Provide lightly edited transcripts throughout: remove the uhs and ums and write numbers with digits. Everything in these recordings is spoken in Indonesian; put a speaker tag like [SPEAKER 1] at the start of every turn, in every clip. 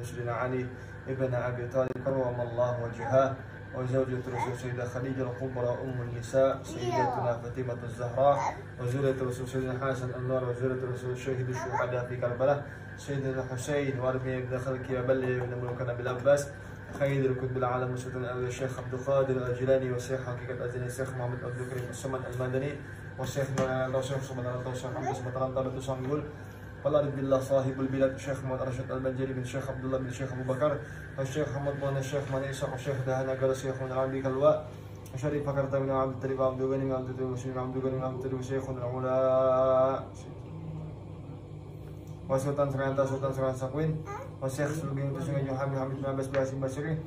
[SPEAKER 1] سيدنا علي ابن أبي طالب كرم الله وجهه، وزوجة رسول سيدة خديجة الكبرى أم النساء سيدتنا فاطمة الزهراء، وزوجة رسول سيدنا حسن النور، وزوجة رسول شهيد الشهداء في كربلاء سيدنا الحسين وارمي ابن خلك وبلي ابن ملوكنا بالعباس، خير الكتب العالم سيدنا الشيخ عبد القادر الجيلاني، والشيخ حقيقة الأزلي الشيخ محمد عبد الكريم الصمد المدني، والشيخ سبحانه الشيخ حمد سبحانه وتعالى تسانجول، والأرض بالله صاحب البلاد الشيخ محمد رشيد البنجري بن الشيخ عبد الله بن الشيخ أبو بكر، والشيخ محمد بن الشيخ منيسة، والشيخ دهنا قال الشيخ من العربي كلواء، وشريف فكرت من عبد الطريق عبد الغني من عبد الوسيم عبد الغني من عبد الطريق شيخ العلا، وسلطان سرعان سقوين، والشيخ سلبين تسمى جوحامي حمد بن عباس باسم بشري،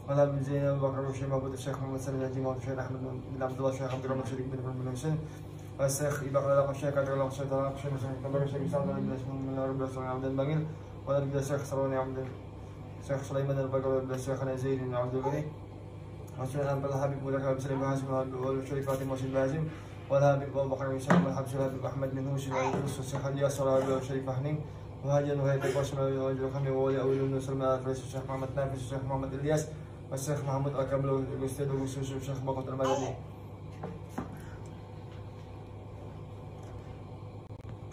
[SPEAKER 1] والهاب بن زين أبو بكر والشيخ محمود الشيخ محمد سلم النجيم، والشيخ أحمد بن عبد الله الشيخ عبد الرحمن شريف بن حسين، والشيخ إبراهيم الله الشيخ عبد الله الشيخ طلال الشيخ مسلم الشيخ سالم من رب العالمين عبد الباقي، والرب الشيخ سروني عبد الشيخ سليمان البقر، والشيخ نزيد بن عبد الغني، والشيخ أحمد الحبيب والحبيب سليم بن والشيخ فاطمة بن باسم، والحبيب أبو بكر بن سليم، والحبيب أحمد بن هوش، والشيخ الياس والشيخ فهمي، وهاجر وهي تقاسم والجرحمي وولي أول بن سلمان الشيخ محمد نافس، الشيخ محمد الياس، والشيخ محمد أكمل والأستاذ والشيخ بقط المدني.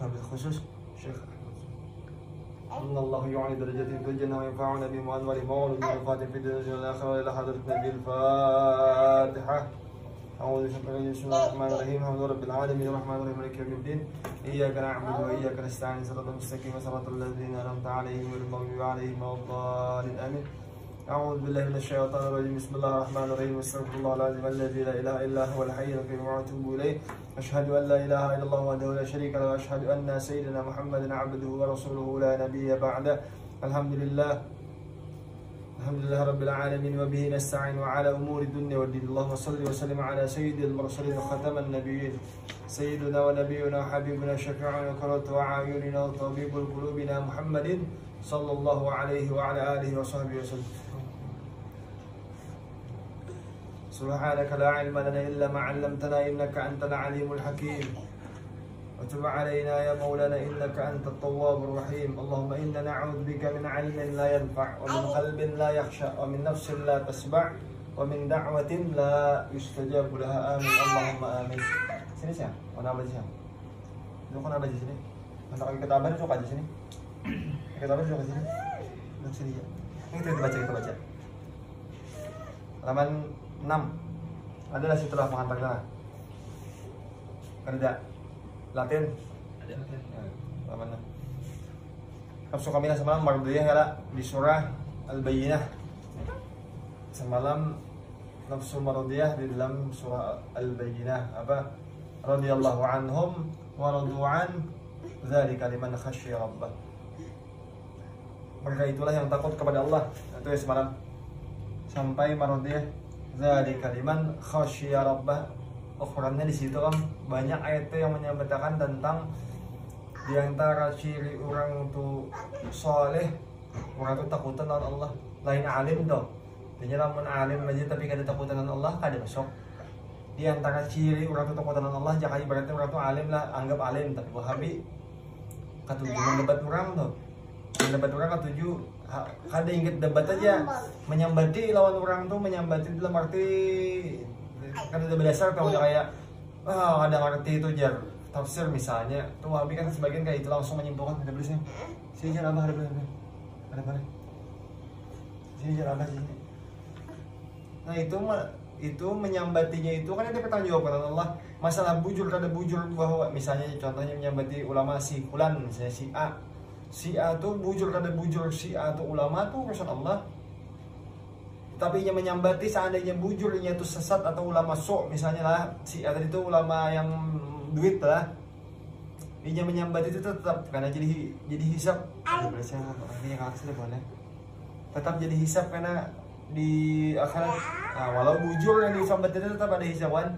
[SPEAKER 1] بالخصوص شيخ إن الله يعلي درجته في الجنة وينفعنا بهم وأنوار مولد من الفاتح في الدنيا والآخرة إلى حضرة النبي. الفاتحة. أعوذ بالله بسم الله الرحمن الرحيم. الحمد لله رب العالمين الرحمن الرحيم مالك يوم الدين. إياك نعبد وإياك نستعين صراط المستقيم صراط الذين أنعمت عليهم غير المغضوب عليهم ولا الضالين آمين. أعوذ بالله من الشيطان الرجيم. بسم الله الرحمن الرحيم. استغفر الله العظيم الذي لا إله إلا هو الحي القيوم وأتوب إليه. أشهد أن لا إله إلا الله وحده لا شريك له، وأشهد أن سيدنا محمدا عبده ورسوله لا نبي بعده. الحمد لله رب العالمين، وبه نستعين وعلى أمور الدنيا والدين. اللهم صل وسلم على سيد المرسلين وختم النبيين سيدنا ونبينا وحبيبنا شفيعنا وقرة أعيننا وطبيب قلوبنا محمد صلى الله عليه وعلى آله وصحبه وسلم. سبحانك لا علم لنا إلا ما علمتنا إنك أنت العليم الحكيم، وتب علينا يا مولانا إنك أنت التواب الرحيم. اللهم إنا نعوذ بك من علم لا ينفع، ومن قلب لا يخشع، ومن نفس لا تشبع، ومن دعوة لا يستجاب لها. آمين اللهم آمين. Sini siang, mana aja siang? Lu kan ada di sini. Masa kaki ketabahan suka di sini. Ketabahan suka di sini. Duduk sini ya. Ini kita baca. Halaman 6 adalah setelah mengantarkan kerja Latin ada halaman 6. Nafsu kamilah semalam mardiyah ya di surah Al-Bayyinah. Semalam nafsu mardiyah di dalam surah Al-Bayyinah apa? Radhiyallahu anhum wa radu an dzalika liman khasyya rabbah. Mereka itulah yang takut kepada Allah. Itu ya semalam sampai mardiyah dzalika liman khasyya rabbah. Ukurannya di situ kan banyak ayat yang menyebutkan tentang diantara ciri orang itu soleh, orang itu takutan dengan Allah. Lain alim tuh, dia lamun alim aja tapi kada takutan dengan Allah kada masuk. Di antara ciri orang itu takutan dengan Allah, jangan ibaratnya orang itu alim lah, anggap alim tapi wahabi katuju mendebat orang tuh, mendebat orang katuju kada ingat debat aja, menyambati lawan orang tuh, menyambati dalam arti kan udah berdasar kalau udah kayak ada ngerti itu jar tafsir misalnya tuh wahabi kan sebagian kayak itu langsung menyimpulkan ada berisnya sini jar abah ada sini jar abah sini. Nah itu menyambatinya itu kan itu pertanggungjawaban Allah. Masalah bujur kada bujur bahwa misalnya contohnya menyambati ulama si fulan misalnya si A tuh bujur kada bujur si A tuh ulama tuh urusan Allah. Tapi yang menyambati seandainya bujurnya itu sesat atau ulama sok misalnya lah si A tadi itu ulama yang duit lah, dia menyambati itu tetap karena jadi hisap. Tetap jadi hisap karena di akhirat. Nah, walau bujur yang disambati itu tetap ada hisapan.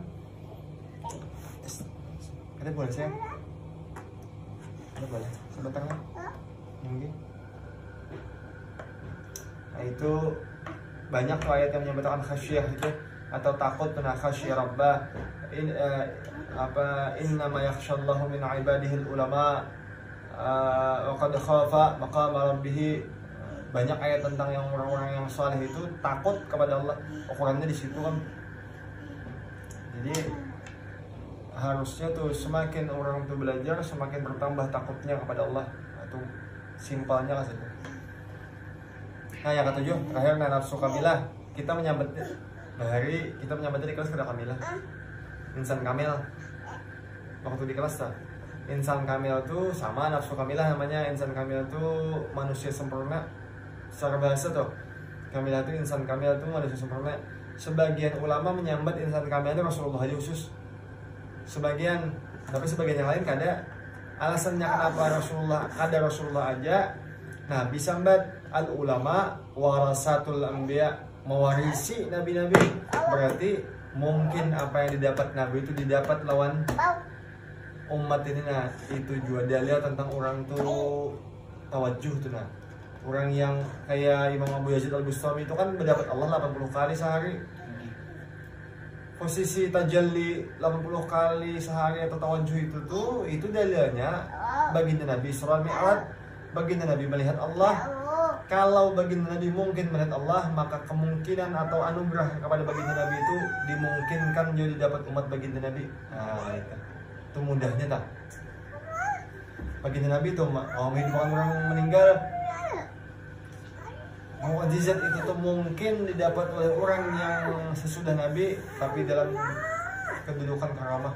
[SPEAKER 1] Ada boleh saya? Ada boleh sebentar lah. Mungkin. Nah itu banyak ayat yang menyebutkan khasyah itu atau takut kena khasyah rabbah. Innama yakhshallahu min ibadihi ulama wa qad khafa maqama rabbih banyak ayat tentang yang orang-orang yang saleh itu takut kepada Allah, ukurannya di situ kan. Jadi harusnya tuh semakin orang tuh belajar semakin bertambah takutnya kepada Allah. Itu simpelnya kan saja. Nah yang ketujuh terakhir, nafsu kamilah. Kita menyambut hari kita menyambutnya di kelas kada kamilah, insan kamil. Waktu di kelas tak, insan kamil tuh sama nafsu kamilah namanya. Insan kamil tuh manusia sempurna secara bahasa tuh. Kamilah tuh insan kamil tuh manusia sempurna. Sebagian ulama menyambat insan kamil itu Rasulullah aja khusus. Sebagian, tapi sebagian yang lain kada. Alasannya kenapa Rasulullah aja. Nah, disambat al ulama warasatul anbiya, mewarisi nabi-nabi. Berarti mungkin apa yang didapat nabi itu didapat lawan umat ini. Nah, itu juga dalil tentang orang tuh tawajuh tuh. Nah, orang yang kayak Imam Abu Yazid Al-Bustami itu kan mendapat Allah 80 kali sehari. Posisi tajalli 80 kali sehari atau tawajuh itu dalilnya baginda Nabi Isra Mi'raj, baginda Nabi melihat Allah. Kalau baginda Nabi mungkin melihat Allah, maka kemungkinan atau anugerah kepada baginda Nabi itu dimungkinkan jadi dapat umat baginda Nabi. Nah, itu mudahnya tak. Baginda Nabi itu menghidupkan orang meninggal. Mukjizat itu tuh mungkin didapat oleh orang yang sesudah Nabi, tapi dalam kedudukan karamah.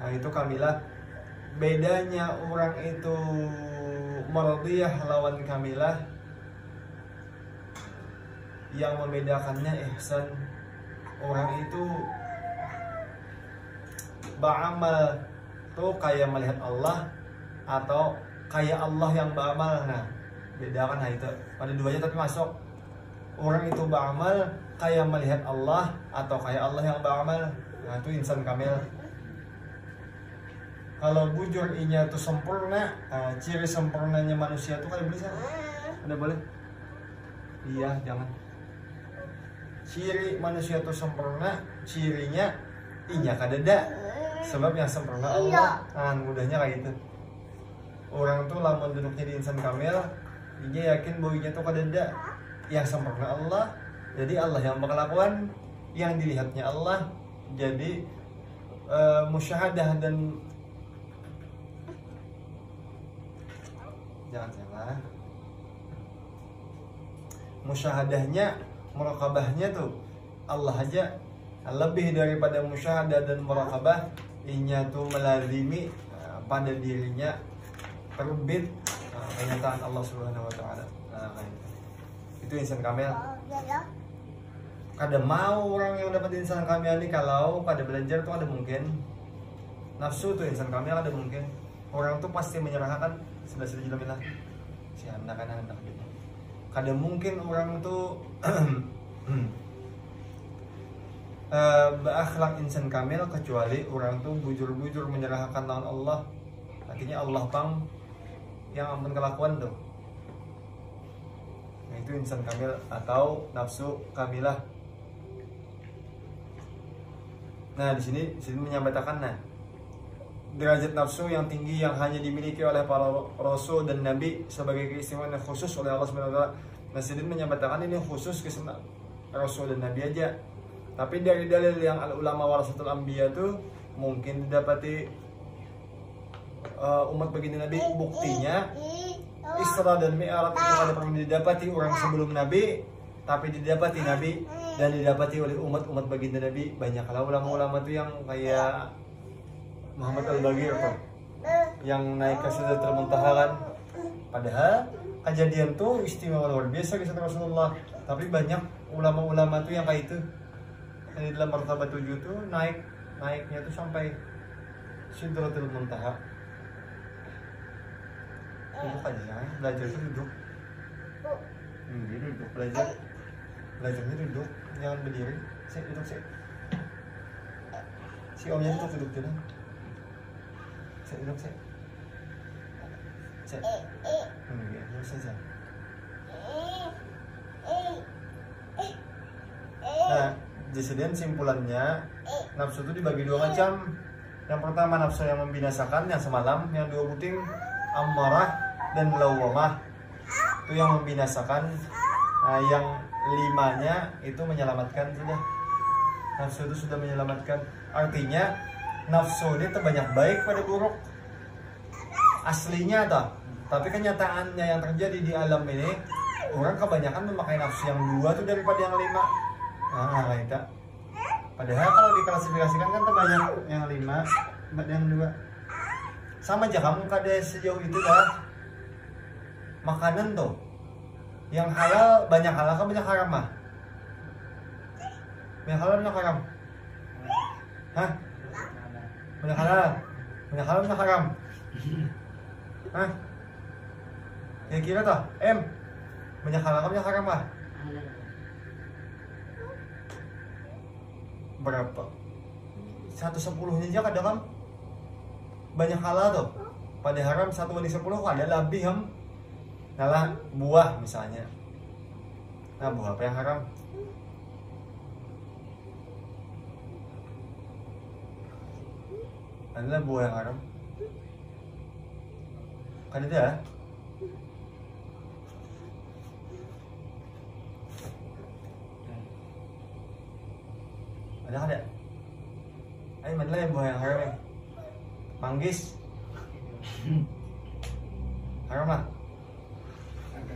[SPEAKER 1] Nah itu kamilah. Bedanya orang itu mardiyah lawan kamilah, yang membedakannya ihsan. Orang itu beramal tuh kayak melihat Allah atau kayak Allah yang beramal. Nah bedakan. Nah itu pada duanya tapi masuk. Orang itu beramal kayak melihat Allah atau kayak Allah yang beramal. Nah itu insan kamil. Kalau bujur inya tuh sempurna. Ciri sempurnanya manusia tuh kada boleh sih. Kada boleh. Iya jangan. Ciri manusia tuh sempurna, cirinya inya kadada. Sebab yang sempurna Allah. Nah mudahnya kayak gitu. Orang tuh lamun duduknya di insan kamil, dia yakin bahwa inya tuh kadada. Yang sempurna Allah. Jadi Allah yang berkelakuan, yang dilihatnya Allah. Jadi musyahadah dan jangan salah. Musyahadahnya, muraqabahnya tuh Allah aja. Lebih daripada musyahadah dan muraqabah, inya tuh melazimi pada dirinya terbit kenyataan Allah Subhanahu wa taala. Nah, itu insan kamil. Kada mau orang yang dapat insan kamil ini kalau pada belajar tuh ada mungkin. Nafsu tuh insan kamil ada mungkin. Orang tuh pasti menyerahkan sudah jamilah. Si anak-anak gitu. Kada mungkin orang tuh berakhlak insan kamil kecuali orang tuh bujur-bujur menyerahkan lawan Allah. Artinya Allah pang yang ampun kelakuan tuh. Nah, itu insan kamil atau nafsu kamilah. Nah di sini menyampaikan derajat nafsu yang tinggi yang hanya dimiliki oleh para rasul dan nabi sebagai keistimewaan khusus oleh Allah Subhanahu wa taala. Nah sini menyampaikan ini khusus ke rasul dan nabi aja. Tapi dari dalil yang al ulama warasatul anbiya tuh mungkin didapati umat baginda Nabi. Buktinya Isra dan Mi'raj itu ada pernah didapati orang sebelum Nabi, tapi didapati Nabi dan didapati oleh umat-umat baginda Nabi. Banyaklah ulama-ulama tuh yang kayak Muhammad Al-Bagir tuh, yang naik ke Sidratul Muntaha kan. Padahal kejadian tuh istimewa luar biasa kisah Rasulullah. Tapi banyak ulama-ulama tuh yang kayak itu. Di dalam martabat 7 tuh naiknya tuh sampai Sidratul Muntaha. Duduk aja, belajar tuh duduk. Duduk belajarnya duduk, jangan berdiri. Duduk si omnya tuh duduk dulu. Duduk duduk saja. Nah, jadi simpulannya nafsu itu dibagi dua macam. Yang pertama nafsu yang membinasakan yang semalam, yang dua puting ammarah dan lawamah itu yang membinasakan. Nah, yang limanya itu menyelamatkan sudah. Nafsu itu sudah menyelamatkan. Artinya nafsu ini terbanyak baik pada buruk aslinya toh. Tapi kenyataannya yang terjadi di alam ini, orang kebanyakan memakai nafsu yang dua tuh daripada yang lima. Nah, itu. Padahal kalau diklasifikasikan kan terbanyak yang lima, yang dua. Sama aja kamu kada sejauh itu dah. Makanan tuh yang halal banyak halal kan banyak haram mah. Banyak halal banyak haram. Hah? Banyak halal. Banyak halal banyak haram. Hah? Ya kira toh, banyak halal kan banyak haram mah. Berapa? 1/10 aja kadang kan banyak halal tuh. Pada haram 1/10 ada lebih ham. Nah, buah misalnya. Nah, buah apa yang haram? Adalah buah yang haram. Kan ada? Ada? Ayo mana yang buah yang haram? Manggis. Haram lah.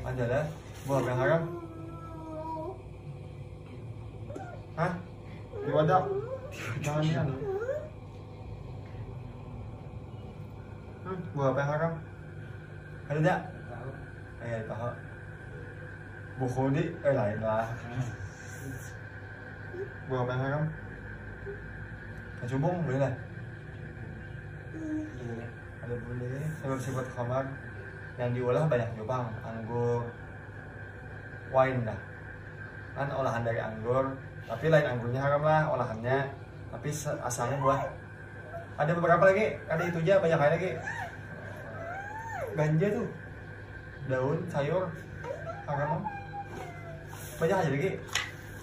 [SPEAKER 1] Adalah buah yang haram. Hah? Di wadah. Jangan yan. Buah apa yang haram? Ada tak? Tahu. Bukhudi, lain lah. Buah apa yang haram? Kecubung boleh lah. Ada boleh. Sebab sifat khamar yang diolah banyak jubang, anggur, wine dah. Kan olahan dari anggur, tapi lain anggurnya haram lah olahannya. Tapi asalnya buah. Ada beberapa lagi, ada itu aja banyak lagi. Ganja tuh, daun, sayur, haram. Banyak aja lagi.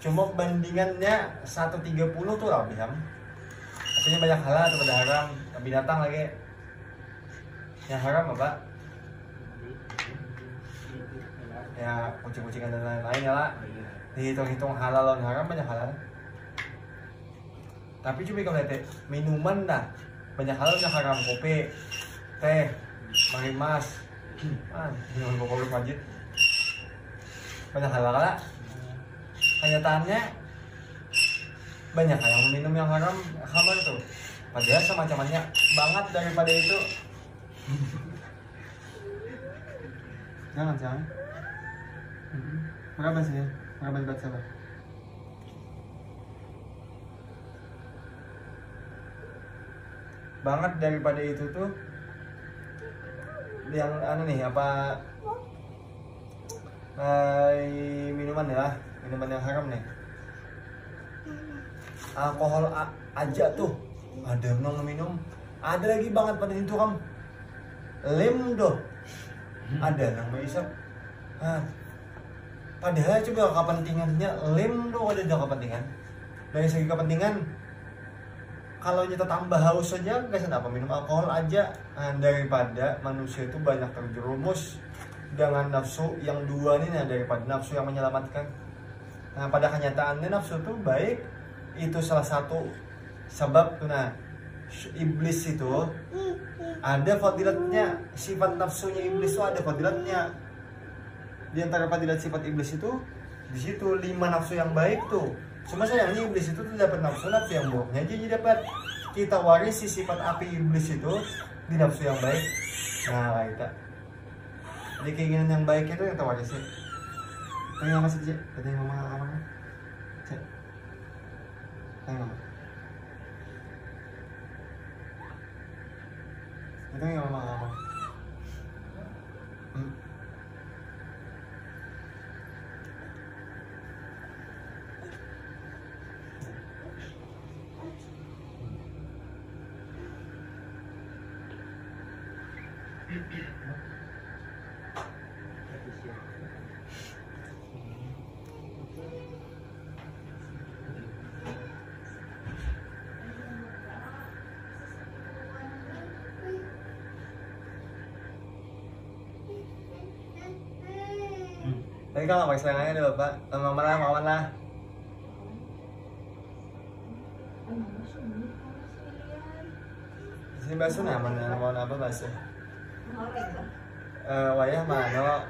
[SPEAKER 1] Cuma bandingannya 1/30 tuh lah bisa. Artinya banyak halal atau pada haram. Binatang lagi. Yang haram apa? Ya kucing-kucingan dan lain-lain ya lah. Dihitung-hitung halal dan haram banyak halal. Tapi cuma kalau lihat minuman dah banyak halal banyak haram. Kopi, teh, marimas, minuman kopi wajib banyak halal lah. Kenyataannya banyak yang minum yang haram khamar tuh. Padahal semacamnya banget daripada itu. Jangan. Berapa sih? Berapa berat sabar? Banget daripada itu tuh yang nih apa minuman ya, minuman yang haram nih. Alkohol aja tuh ada minum. Ada lagi banget pada itu kan lem doh. Ada yang isap. Padahal coba kepentingannya lem doh ada kepentingan. Dari segi kepentingan kalau kita tambah haus saja guys, kenapa minum alkohol aja daripada manusia itu banyak terjerumus dengan nafsu yang dua nih daripada nafsu yang menyelamatkan. Nah pada kenyataannya nafsu itu baik, itu salah satu sebab tuh. Nah iblis itu ada fadilatnya, sifat nafsunya iblis itu ada fadilatnya. Di antara fadilat sifat iblis itu di situ 5 nafsu yang baik tuh. Cuma sayangnya iblis itu tuh dapat nafsu yang buruknya jadi dapat. Kita warisi sifat api iblis itu di nafsu yang baik. Nah kita jadi keinginan yang baik itu yang kita warisi. Tanya mama sih, tanya mama. Cek. Tanya mama. Tanya mama. Tapi kalau pakai selangnya deh bapak, mau mana? Sini basuh nyaman, mau apa basuh? Wayah mana?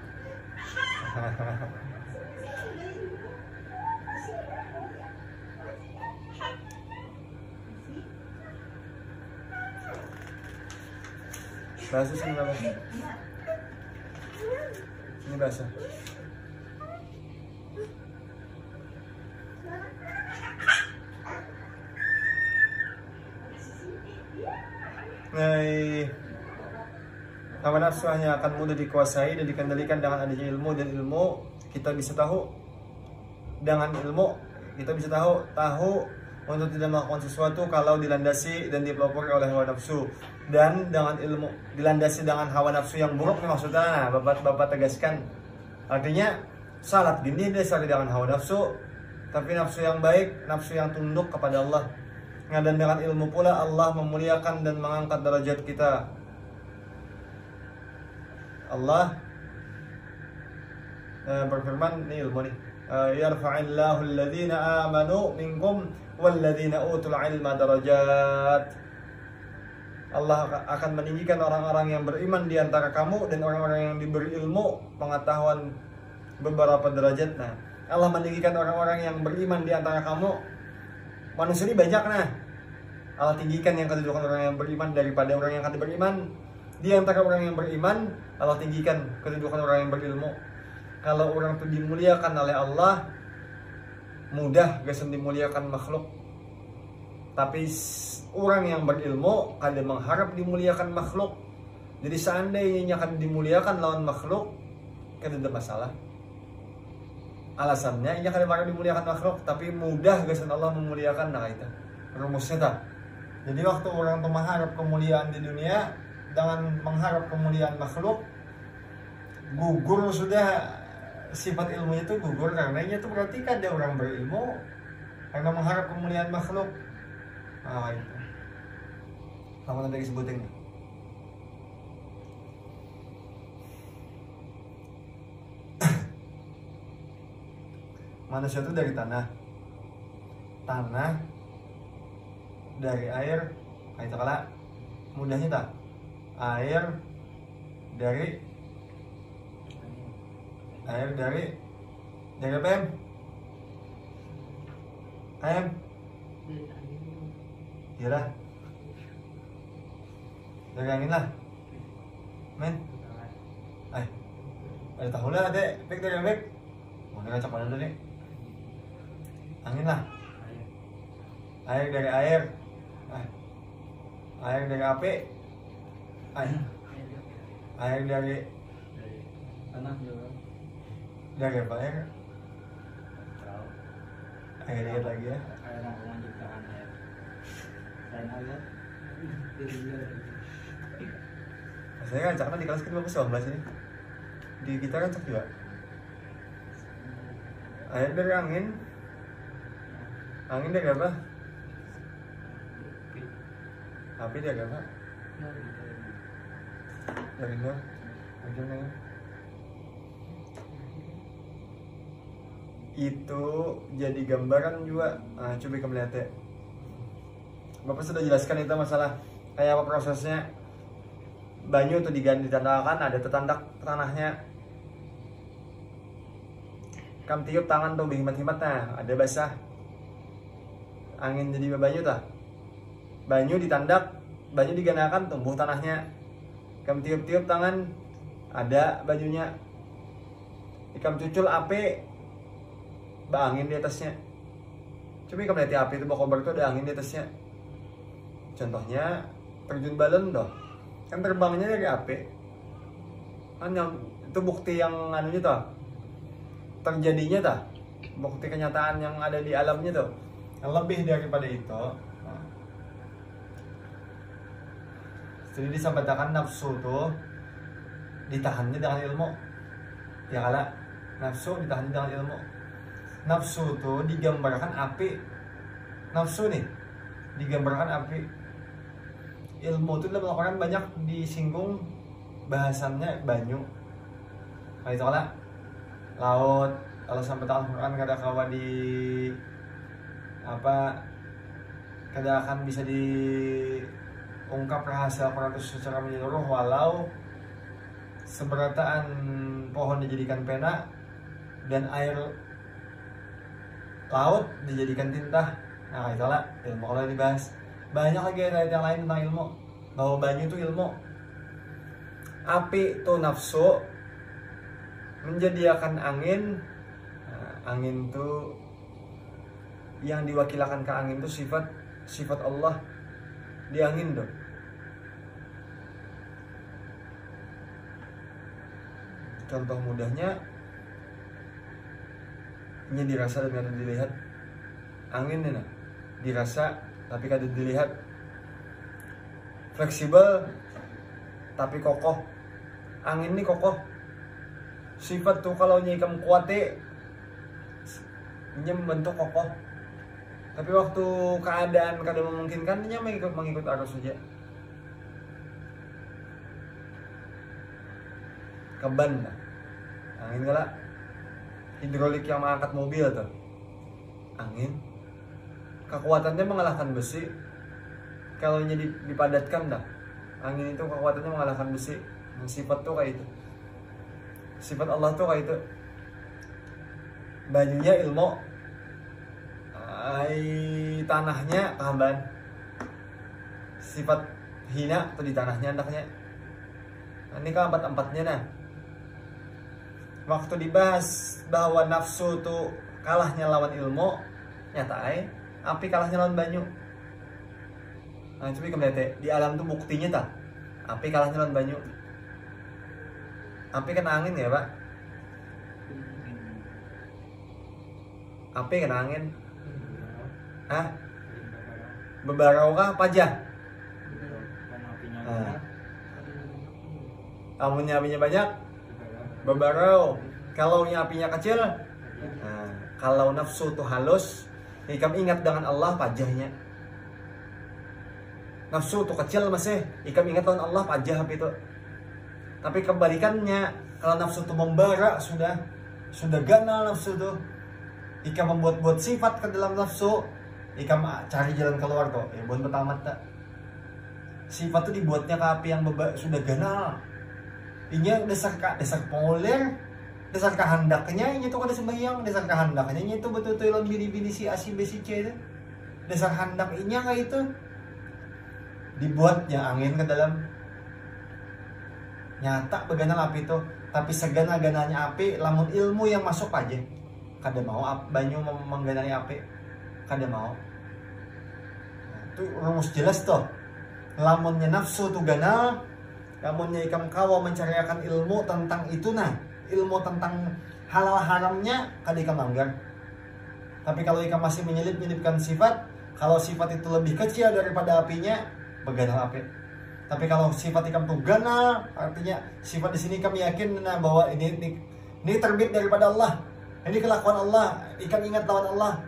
[SPEAKER 1] Basuh sini bapak. Ini basuh. Hawa nafsu hanya akan mudah dikuasai dan dikendalikan dengan adanya ilmu, dan ilmu kita bisa tahu, dengan ilmu kita bisa tahu untuk tidak melakukan sesuatu kalau dilandasi dan dipelopori oleh hawa nafsu. Dan dengan ilmu dilandasi dengan hawa nafsu yang buruk maksudnya, nah, bapak tegaskan, artinya salat gini dasari dengan hawa nafsu, tapi nafsu yang baik, nafsu yang tunduk kepada Allah. Nah, dan dengan ilmu pula Allah memuliakan dan mengangkat derajat kita. Allah berfirman, ini ilmu nih, yarfa'illahu alladhina amanu minkum walladhina utul ilma darajat. Allah akan meninggikan orang-orang yang beriman di antara kamu dan orang-orang yang diberi ilmu pengetahuan beberapa derajat. Nah, Allah meninggikan orang-orang yang beriman di antara kamu. Manusia ini banyak, nah Allah tinggikan yang kedudukan orang yang beriman daripada orang yang tidak beriman. Di antara orang yang beriman, Allah tinggikan kedudukan orang yang berilmu. Kalau orang itu dimuliakan oleh Allah, mudah gak dimuliakan makhluk. Tapi orang yang berilmu kadang mengharap dimuliakan makhluk. Jadi seandainya akan dimuliakan lawan makhluk, kan ada masalah. Alasannya ia kadang mengharap dimuliakan makhluk, tapi mudah gak Allah memuliakan. Nah itu rumusnya tak. Jadi waktu orang itu mengharap kemuliaan di dunia dengan mengharap kemuliaan makhluk, gugur sudah sifat ilmunya itu gugur, karena itu berarti kan ada orang berilmu karena mengharap kemuliaan makhluk. Nah itu kamu nanti disebutin. Manusia itu dari tanah dari air, kayak itu kala mudahnya tak, air dari apa em? Em? Iya lah. Dari angin lah. Men? Ada tahu lah adek, bek dari bek. Mau ngacak mana dulu nih? Angin lah. Air dari air. Air dari api. Air dari
[SPEAKER 2] tanah juga.
[SPEAKER 1] Dari apa air? Air dikit lagi ya.
[SPEAKER 2] Air yang menciptakan air. Dan air.
[SPEAKER 1] Saya kan cakna di kelas ke-19 ini. Di kita kan cak juga. Air dari angin. Angin dari apa? Api dari apa? Dari nur. Bagaimana? Itu jadi gambaran juga. Nah, coba kamu lihat ya. Bapak sudah jelaskan itu masalah kayak apa prosesnya. Banyu itu ditandakan, ada tetandak tanahnya. Kamu tiup tangan tuh berhimat-himat, nah ada basah. Angin jadi banyu tah. Banyu ditandak, banyu diganakan, tumbuh tanahnya. Kamu tiup-tiup tangan, ada bajunya. Kamu cucul api, angin di atasnya. Coba kamu lihat api itu bakobar itu ada angin di atasnya. Contohnya terjun balon doh, kan terbangnya dari api. Kan yang itu bukti yang anunya toh, terjadinya toh, bukti kenyataan yang ada di alamnya tuh. Yang lebih daripada itu, jadi disampaikan nafsu tuh ditahannya dengan ilmu. Ya kala nafsu ditahannya dengan ilmu. Nafsu tuh digambarkan api. Nafsu nih digambarkan api. Ilmu itu dalam Al-Quran banyak disinggung bahasannya banyu. Nah itu kala laut. Kalau sampai Al-Quran kada kawa di apa, kada akan bisa diungkap rahasia Al-Quran itu secara menyeluruh, walau seberataan pohon dijadikan pena dan air laut dijadikan tinta. Nah itulah ilmu kalau dibahas. Banyak lagi ayat yang lain tentang ilmu, bahwa banyu itu ilmu. Api itu nafsu, menjadikan angin. Nah, angin itu yang diwakilkan ke angin itu sifat Allah di angin tuh. Contoh mudahnya, ini dirasa dan kada dilihat. Angin ini dirasa tapi kada dilihat. Fleksibel tapi kokoh. Angin ini kokoh. Sifat tuh kalau nyikam kuate, nya membentuk kokoh. Tapi waktu keadaan kada memungkinkan, nya mengikut arus saja. Keban lah. Angin gala hidrolik yang mengangkat mobil tuh. Angin kekuatannya mengalahkan besi. Kalau nya dipadatkan dah, angin itu kekuatannya mengalahkan besi. Sifat tuh kayak itu. Sifat Allah tuh kayak itu. Bajunya ilmu, tanahnya kehamban. Sifat hina tuh di tanahnya andaknya. Nah, ini keempat-empatnya nah. Waktu dibahas bahwa nafsu tuh kalahnya lawan ilmu, nyata api kalahnya lawan banyu. Nah itu di alam tuh buktinya tak, api kalahnya lawan banyu. Api kena angin ya pak? Api kena angin? Hah? Bebarau kah pajah? Nah. Amunnya apinya banyak, bebarau. Kalau apinya kecil, nah, kalau nafsu tuh halus, ikam ingat dengan Allah pajahnya. Nafsu tuh kecil masih, ikam ingat dengan Allah pajah api itu. Tapi kebalikannya, kalau nafsu tuh membara sudah ganal nafsu tuh, ikam membuat sifat ke dalam nafsu, ikam cari jalan keluar tuh. Ya buat pertama tak. Sifat tuh dibuatnya ke api yang sudah ganal. Ini dasar pengulir, dasar kehendaknya ini tuh kada sembahyang, dasar kehendaknya ini tuh betul-betul lawan bini-bini si A si B si C itu. Dasar hendak ini kayak itu dibuatnya angin ke dalam, nyata beganal api itu. Tapi segana-gananya api, lamun ilmu yang masuk aja kada mau banyu mengganali api, kada mau. Nah, itu rumus jelas tuh. Lamunnya nafsu tuh ganal, lamunnya ikam kawa mencariakan ilmu tentang itu nah, ilmu tentang halal haramnya kada ikam langgar. Tapi kalau ikam masih menyelipkan sifat, kalau sifat itu lebih kecil daripada apinya, beganal api. Tapi kalau sifat ikam tuh ganal, artinya sifat di sini kami yakin nah, bahwa ini terbit daripada Allah, ini kelakuan Allah, ikam ingat lawan Allah.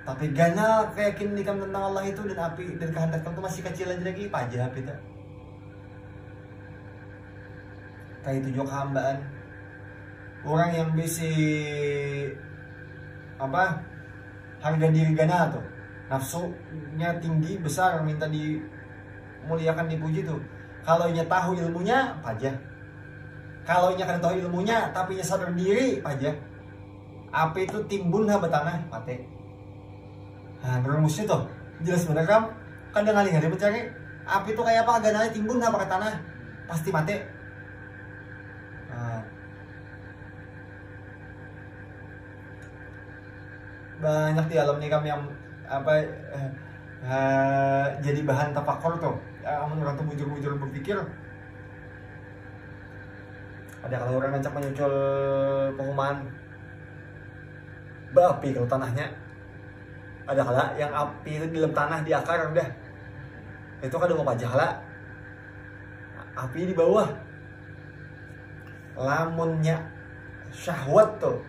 [SPEAKER 1] Tapi ganal keyakinan ikam tentang Allah itu, dan api dan kehendak itu masih kecil aja lagi, pajah api itu. Kayak itu juga kehambaan. Orang yang bisa apa, harga diri ganal tuh, nafsunya tinggi besar, minta dimuliakan dipuji tuh. Kalau nya tahu ilmunya pajah. Kalau nya kan tahu ilmunya tapi nya sadar diri pajah. Api itu timbun ha betanah mati. Nah rumusnya tuh jelas bener kan? Kadang kali mencari api itu kayak apa, ganalnya timbun ha pakai tanah pasti mati. Nah. Banyak di alam nikam yang apa jadi bahan tafakur tuh. Orang tuh bujur-bujur berpikir. Ada kalau orang ngancak menyucul pengumuman berapi kalau tanahnya. Ada kala yang api itu di dalam tanah di akar udah. Itu kan mau pajah lah. Api di bawah. Lamunnya syahwat tuh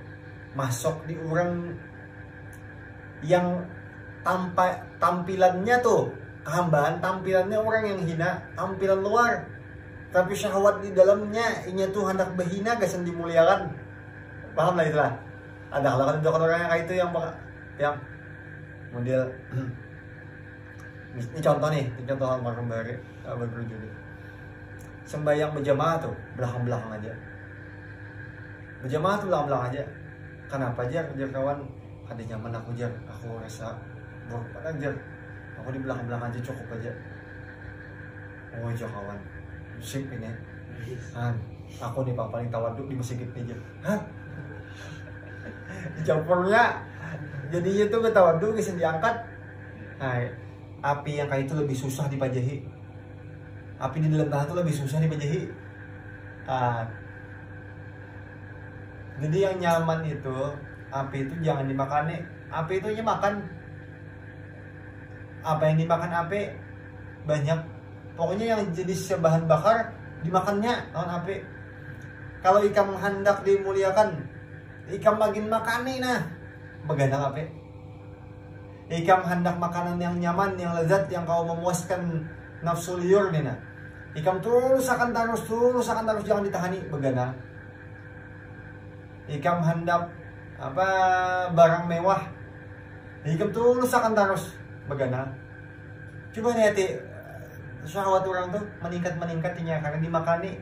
[SPEAKER 1] masuk di orang yang tampilannya tuh kehambaan, tampilannya orang yang hina, tampilan luar, tapi syahwat di dalamnya inya tuh hendak berhina gasan dimuliakan. paham lah itulah. Ada kalau kan orang yang kayak itu yang model ini contoh nih, ini contoh almarhum Bagru Judi. Sembahyang berjamaah tuh belakang-belakang aja. Berjamaah tuh belakang-belakang aja. Kenapa aja kawan? Ada nyaman aku jar, aku rasa pada jar. Aku di belakang-belakang aja cukup aja. Oh aja kawan, musik ini. Aku nih paling tawaduk di masjid ini aja. Hah? Campurnya jadinya tuh tawaduk bisa diangkat. Nah, api yang kayak itu lebih susah dipajahi. Api di dalam tanah itu lebih susah dipajahi. Jadi yang nyaman itu, api itu jangan dimakani. Api itu hanya makan. Apa yang dimakan api banyak. Pokoknya yang jenis bahan bakar dimakannya lawan api. Kalau ikan hendak dimuliakan, ikan magin makani nah begadang api. Ikan hendak makanan yang nyaman, yang lezat, yang kau memuaskan nafsu liur nih nah. Ikan terus akan terus jangan ditahani begadang. Ikan hendak barang mewah, ikan terus akan terus begadang. Coba lihat syahwat orang tuh meningkat karena dimakani.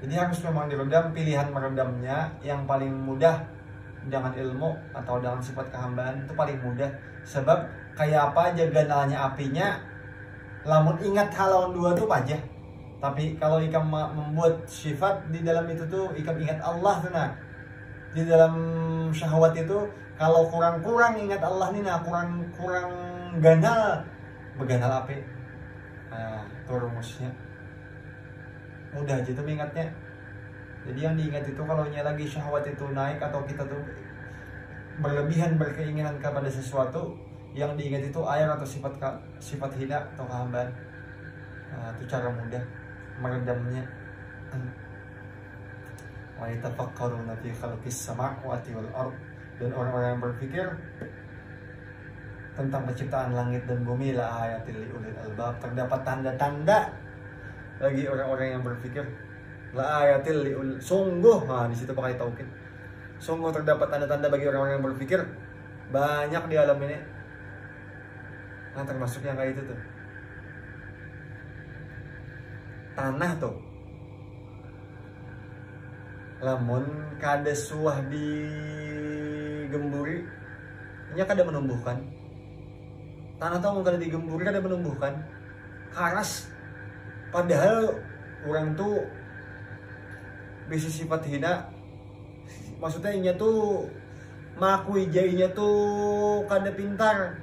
[SPEAKER 1] Jadi harus memang diredam. Pilihan meredamnya yang paling mudah dengan ilmu atau dengan sifat kehambaan itu paling mudah. Sebab kayak apa aja ganalnya apinya, lamun ingat halawan dua tuh aja. Tapi kalau ikam membuat sifat di dalam itu tuh ikam ingat Allah tuh nah. Di dalam syahwat itu kalau kurang ingat Allah nih nah, kurang ganal beganal api. Nah, itu rumusnya. Mudah aja tuh ingatnya. Jadi yang diingat itu kalau lagi syahwat itu naik atau kita tuh berlebihan berkeinginan kepada sesuatu, yang diingat itu air atau sifat hina atau kehambaan. Nah, itu cara mudah meredamnya. Wa yatafakkaruna fi khalqis samawati wal ard, dan orang-orang yang berpikir tentang penciptaan langit dan bumi la ayatil liulil albab, terdapat tanda-tanda bagi orang-orang yang berpikir. La ayatil liul, sungguh, nah di situ pakai taukid. Sungguh terdapat tanda-tanda bagi orang-orang yang berpikir. Banyak di alam ini. Nah, termasuk yang kayak itu tuh. Tanah tuh. Lamun kada suah digemburi, nya kada menumbuhkan. Tanah tuh mau kada digemburi kada menumbuhkan. Karas. Padahal orang tuh bisa sifat hina, maksudnya inya tuh mengakui jainya tuh kada pintar,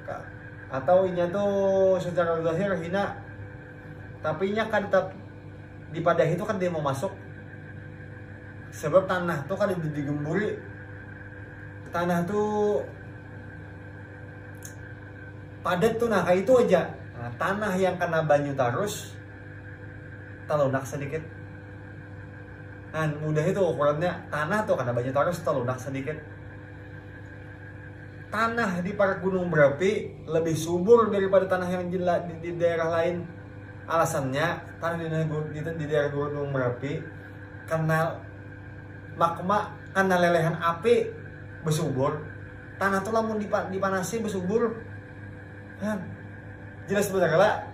[SPEAKER 1] atau inya tuh secara zahir hina, tapi inya kada dipadahi itu kan dia mau masuk. Sebab tanah tuh kada digemburi, tanah tuh padat tuh nah kayak itu aja. Nah, tanah yang kena banyu terus talunak sedikit. Nah, mudah itu ukurannya. Tanah tuh kena banyu terus talunak sedikit. Tanah di para gunung berapi lebih subur daripada tanah yang di daerah lain. Alasannya tanah di daerah gunung berapi karena magma, karena lelehan api bersubur. Tanah tuh lamun dipanasi bersubur. Kan jelas sebenarnya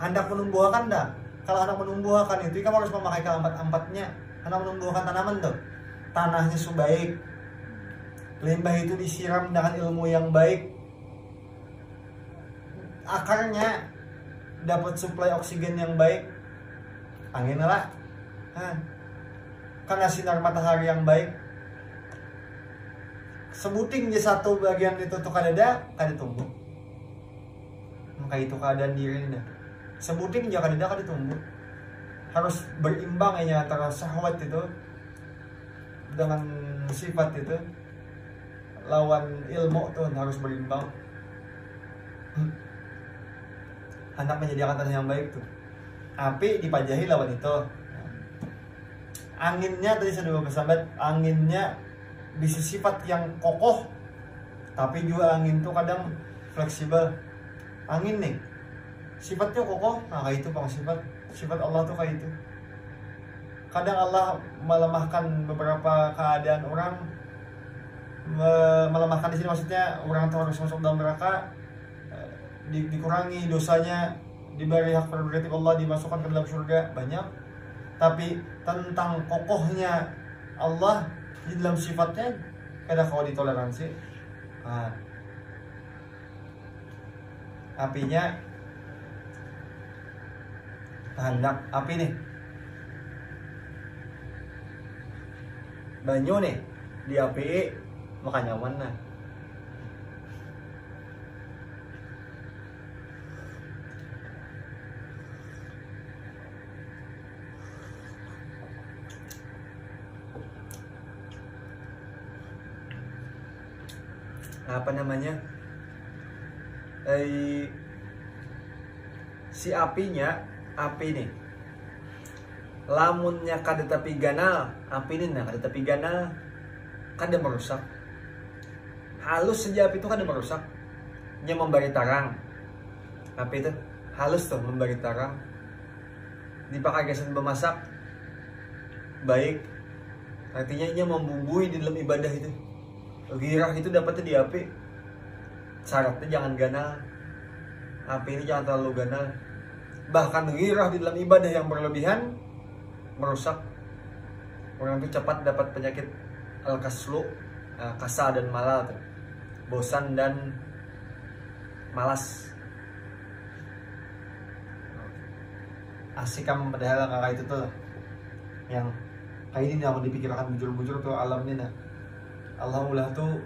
[SPEAKER 1] hendak menumbuhkan dah. Kalau hendak menumbuhkan itu kamu harus memakai keempat-empatnya. Hendak menumbuhkan tanaman tuh, tanahnya sebaik, limbah itu disiram dengan ilmu yang baik, akarnya dapat suplai oksigen yang baik, angin lah, karena sinar matahari yang baik. Sebuting di satu bagian itu tuh kada tumbuh. Maka itu keadaan diri dah. Sebuting jangan kada tumbuh. Harus berimbang ya antara syahwat itu dengan sifat itu, lawan ilmu tuh harus berimbang. Hendak menyediakan tanah yang baik tuh. Api dipajahi lawan itu. Anginnya tadi saya udah bersahabat, anginnya bisa sifat yang kokoh, tapi juga angin tuh kadang fleksibel. Angin nih sifatnya kokoh, nah kayak itu sifat Allah tuh kayak itu. kadang Allah melemahkan beberapa keadaan orang, melemahkan di sini maksudnya orang terus masuk dalam neraka, dikurangi dosanya, diberi hak prerogatif Allah, dimasukkan ke dalam surga banyak. Tapi tentang kokohnya Allah di dalam sifatnya kadang kalau ditoleransi, apinya hendak api nih, banyu nih di api maka nyaman nah. Apa namanya, si apinya, api nih lamunnya kada tapi ganal, api ini nah kada tapi ganal kada merusak. Halus saja api itu kada merusak, nya memberi tarang. Api itu halus tuh memberi tarang, dipakai gasan memasak baik, artinya nya membumbui di dalam ibadah itu. Girah itu dapatnya di api, syaratnya jangan ganal. Api ini jangan terlalu ganal. Bahkan girah di dalam ibadah yang berlebihan merusak. Orang itu cepat dapat penyakit al-kaslu, kasa dan malal, bosan dan malas. Asik kan padahal kakak itu tuh yang kayak ini yang dipikirkan bujur-bujur tuh alamnya nah. Allah ulah tuh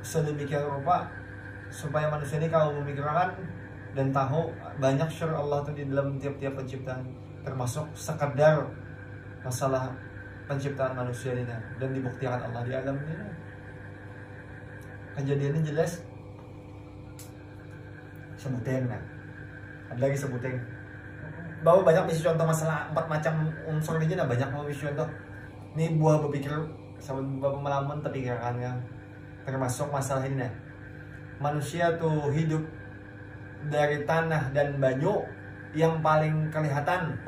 [SPEAKER 1] sedemikian rupa supaya manusia ini kalau memikirkan dan tahu banyak syur Allah tuh di dalam tiap-tiap penciptaan, termasuk sekedar masalah penciptaan manusia ini dan dibuktikan Allah di alam ini. Kejadiannya jelas. Sebutin nah, ada lagi sebutin bahwa banyak bisa contoh masalah 4 macam unsur ini nah, banyak mau bisa contoh. Ini buah berpikir sama bapak melamun terpikirkan kan, termasuk masalah ini nah. Manusia tuh hidup dari tanah dan banyu yang paling kelihatan.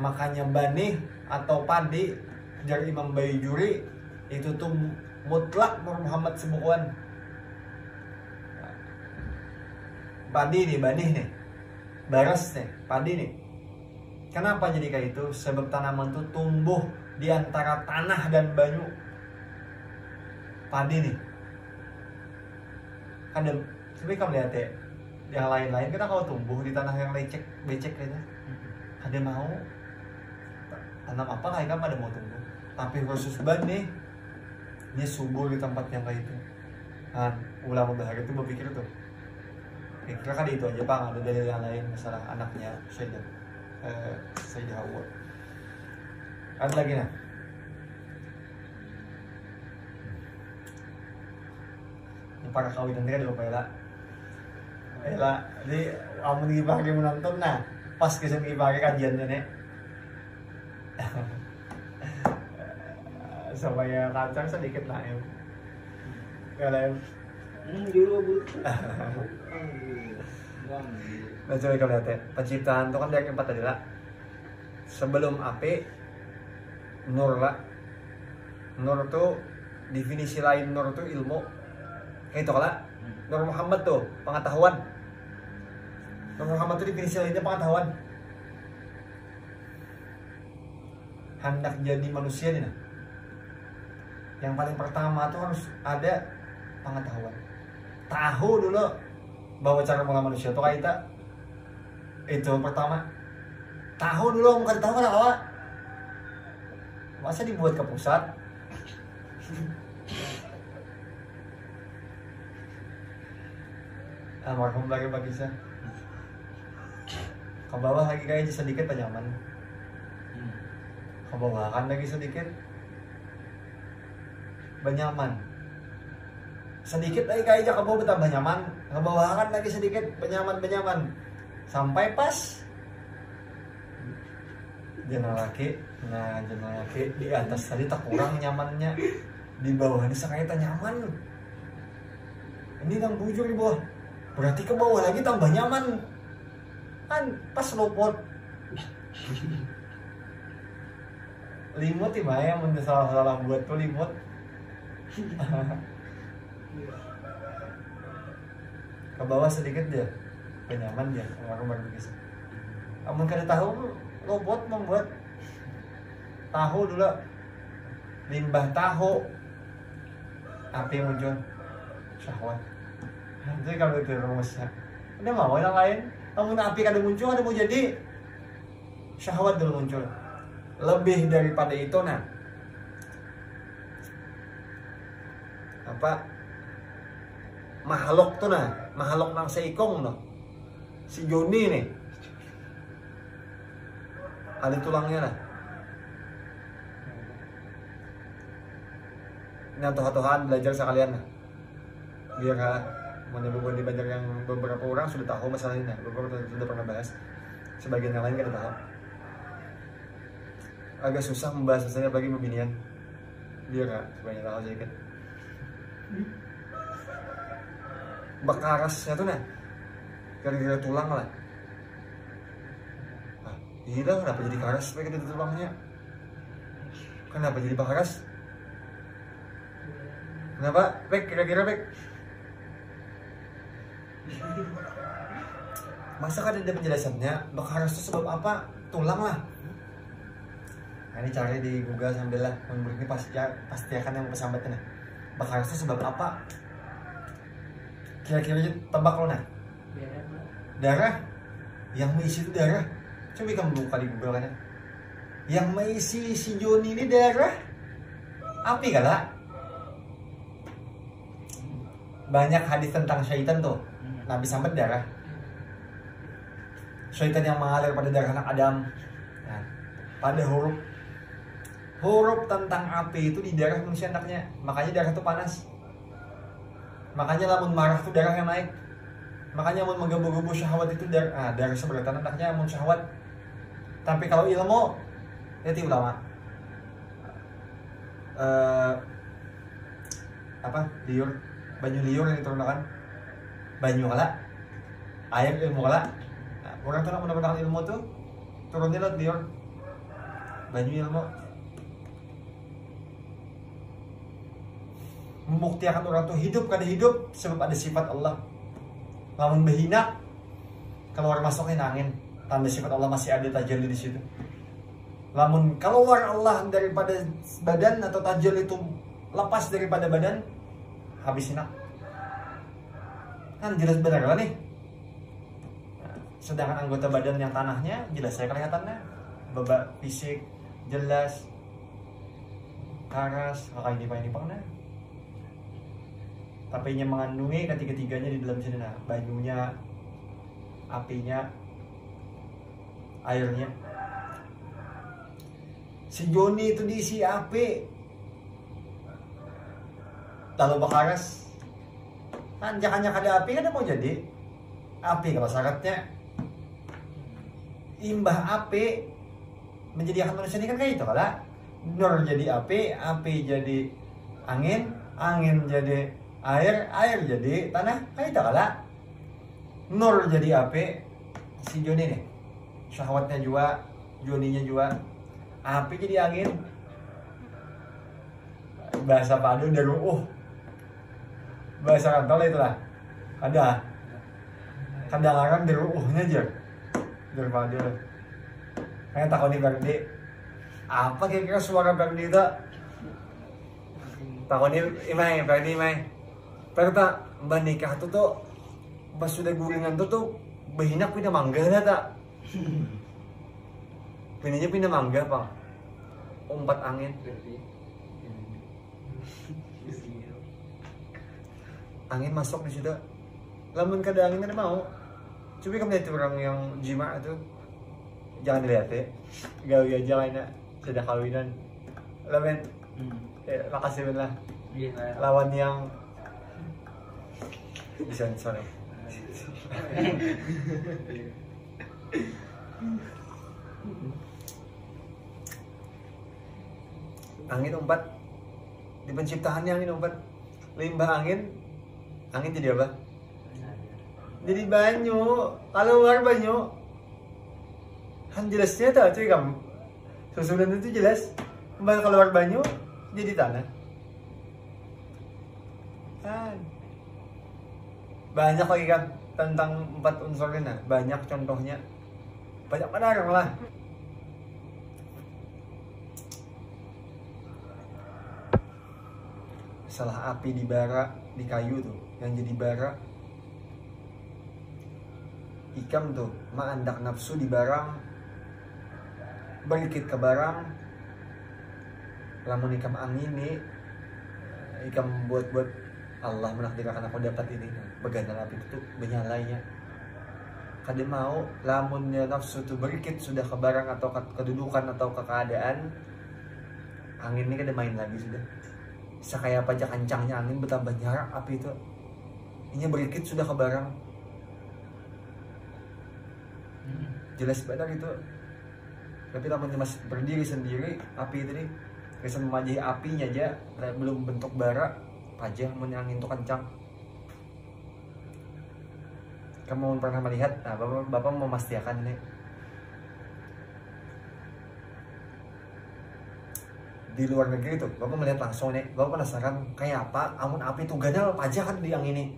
[SPEAKER 1] Makanya banih atau padi dari Imam Bayjuri itu tuh mutlak Muhammad sebukuan. Padi nih, banih nih, baras nih, padi nih. Kenapa jadi kayak itu? Sebab tanaman tuh tumbuh di antara tanah dan banyu. Padi nih. Kan tapi kamu lihat ya, yang lain-lain kita kalau tumbuh di tanah yang lecek, becek kayaknya, ada mau tanam apa kayak kan ada mau tumbuh. Tapi khusus ban nih, dia subur di tempat yang kayak itu. Nah, ulama bahari itu berpikir tuh, kira kan itu aja bang, ada dari yang lain masalah anaknya Sayyidah Hawa. Ada lagi nah. Ini para kawinan dia ada Bela. Bela, jadi amun gibagi menonton nah, pas kisah gibagi kajiannya nih. Supaya kacang sedikit lah em. Kalau em.
[SPEAKER 2] Dulu butuh.
[SPEAKER 1] Nah coba kita lihat ya, penciptaan itu kan dari 4 tadi lah. Sebelum api, nur lah. Nur tuh definisi lain nur tuh ilmu. Kayak itu lah. Nur Muhammad tuh pengetahuan. Nur Muhammad tuh definisi lainnya pengetahuan. Hendak jadi manusia nih nah. Yang paling pertama tuh harus ada pengetahuan. Tahu dulu bahwa cara mula manusia tuh kayak itu pertama. Tahu dulu bukan tahu kan awak. Masa dibuat ke pusat? Almarhum lagi bagi saya. Ke bawah lagi kayaknya sedikit penyaman. Ke bawah kan lagi sedikit benyaman. Sedikit lagi kayaknya ke bawah betah benyaman. Ke bawah kan lagi sedikit benyaman. Sampai pas jenazah laki, nah jenazah laki di atas tadi tak kurang nyamannya, di bawah ini sekali tak nyaman. Ini nang bujur di bawah, berarti ke bawah lagi tambah nyaman, kan pas lopot. limut ya yang salah buat tuh limut. Ke bawah sedikit dia, penyaman dia, orang baru bisa. Namun kada tahu robot membuat tahu dulu, limbah tahu, api muncul, syahwat. Jadi kalau itu rumusnya, udah mau yang lain, namun api kada muncul, ada mau jadi syahwat dulu muncul. Lebih daripada itu nah, apa makhluk tuh nah, makhluk nang seikong no, si Joni nih, ada tulangnya lah. Ini toh-tohan belajar sekalian lah, biar di belajar yang beberapa orang sudah tahu masalah ini, beberapa sudah pernah bahas, sebagian yang lain kada tahu. Agak susah membahas misalnya apalagi pembinian, biar sebanyak tahu sedikit. Bekarasnya tuh nah, gara-gara tulang lah. Gila, kenapa jadi karas pakai itu tulangnya? Kenapa jadi bakaras? Kenapa? Bek, kira-kira Bek? Masa kan ada penjelasannya? Bakaras itu sebab apa? Tulang lah. Nah, ini cari di Google sambil lah. Menurut ini pasti akan yang kesambatnya. Bakaras itu sebab apa? Kira-kira tebak lo nah. Darah. Yang mengisi itu darah. Coba kamu buka di Google kan ya. Yang mengisi si Joni ini darah. Api kala. Banyak hadis tentang syaitan tuh. Nabi sampai darah. Syaitan yang mengalir pada darah anak Adam. Nah, pada huruf tentang api itu di darah manusia anaknya. Makanya darah itu panas. Makanya lamun marah tuh darah yang naik. Makanya lamun menggebu-gebu syahwat itu darah seberatan anaknya lamun syahwat. Tapi kalau ilmu, itu ulama. Liur, banyu liur yang diturunkan. Banyu kala, air ilmu kala. Nah, orang tuh nak mendapatkan ilmu tuh turunnya lewat liur. Banyu ilmu. Membuktikan orang tuh hidup kada hidup sebab ada sifat Allah. Lamun behina keluar masuknya angin, tanda sifat Allah masih ada tajalli di situ. Lamun keluar Allah daripada badan atau tajalli itu lepas daripada badan, habis nak. Kan jelas benar lah nih. Sedangkan anggota badan yang tanahnya jelas saya kelihatannya, babak fisik jelas, karas, kayak ini pernah. Tapi nya mengandungi ketiga-tiganya di dalam sini nah, banyunya, apinya, airnya. Si Joni itu diisi api, lalu bakaras. Tanjakannya kada api kan mau jadi api kalau syaratnya imbah api menjadi akan manusia ini kan kayak itu kalau nur jadi api jadi angin, angin jadi air jadi tanah, kayak itu kalau nur jadi api. Si Joni nih syahwatnya juga, Joninya juga api jadi angin. Bahasa padu dari bahasa kantor itulah ada kadang-kadang dari aja daripada kayak takut di Berdi apa kira-kira suara Berdi itu takut di Imai Berdi Imai perta mbak nikah tuh pas sudah guringan tuh behinak pindah mangga lah tak pindah mangga pang umpat angin angin masuk di situ. Lamun kada angin kada mau. Coba kamu lihat orang yang jima itu jangan dilihat ya. Gawe aja lainnya sudah kawinan. Lamen. Makasih benar. Lawan yang bisa sorry. Angin umpat di penciptaannya angin umpat limbah angin jadi apa? Jadi banyu. Kalau luar banyu kan jelasnya tuh cuy kamu susunan itu jelas Kembali keluar banyu jadi tanah. Kan banyak lagi kan tentang 4 unsur ini, banyak contohnya, banyak benar lah. Salah api di bara, di kayu tuh yang jadi bara, ikam tuh maandak nafsu di barang, berikit ke barang, lamun ikam angin nih, ikam buat Allah menakdirkan aku dapat ini, beganan api itu menyalainya. Kada mau lamunnya nafsu tuh berikit sudah ke barang atau ke kedudukan atau ke keadaan, angin ini kada main lagi sudah. Sekaya pajak kencangnya angin bertambah nyarak api itu, ini berikit sudah ke barang. Jelas banget itu. Tapi lamun masih berdiri sendiri api itu nih, bisa memajahi apinya aja belum bentuk bara, pajah angin itu kencang. Kamu pernah melihat? Nah, bapak memastikan nih, di luar negeri tuh, bapak melihat langsung nih, bapak penasaran kayak apa amun api itu gadal pajah kan di yang ini,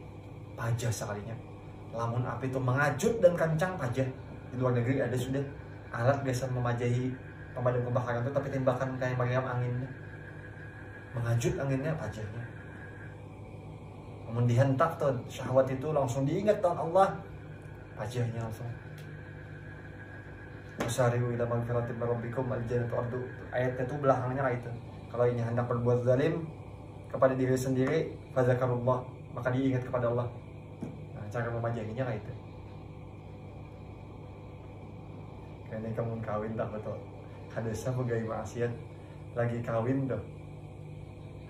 [SPEAKER 1] pajah sekalinya. Lamun api itu mengajut dan kencang, pajah. Di luar negeri ada sudah alat biasa memajahi pemadam kebakaran tuh, tapi tembakan kayak meriam anginnya, mengajut anginnya, pajahnya. Namun dihentak tuh syahwat itu langsung diingat tahun Allah, pajahnya langsung. Usari'u ila magfiratin min rabbikum al-jannatu ardu. Ayatnya tuh belakangnya kayak itu. Kalau ini hendak berbuat zalim kepada diri sendiri, fazakarullah, maka diingat kepada Allah. Nah, cara memajahinya kayak itu. Kayaknya kamu kawin tak betul. Hadesnya pegawai maksiat lagi kawin tuh,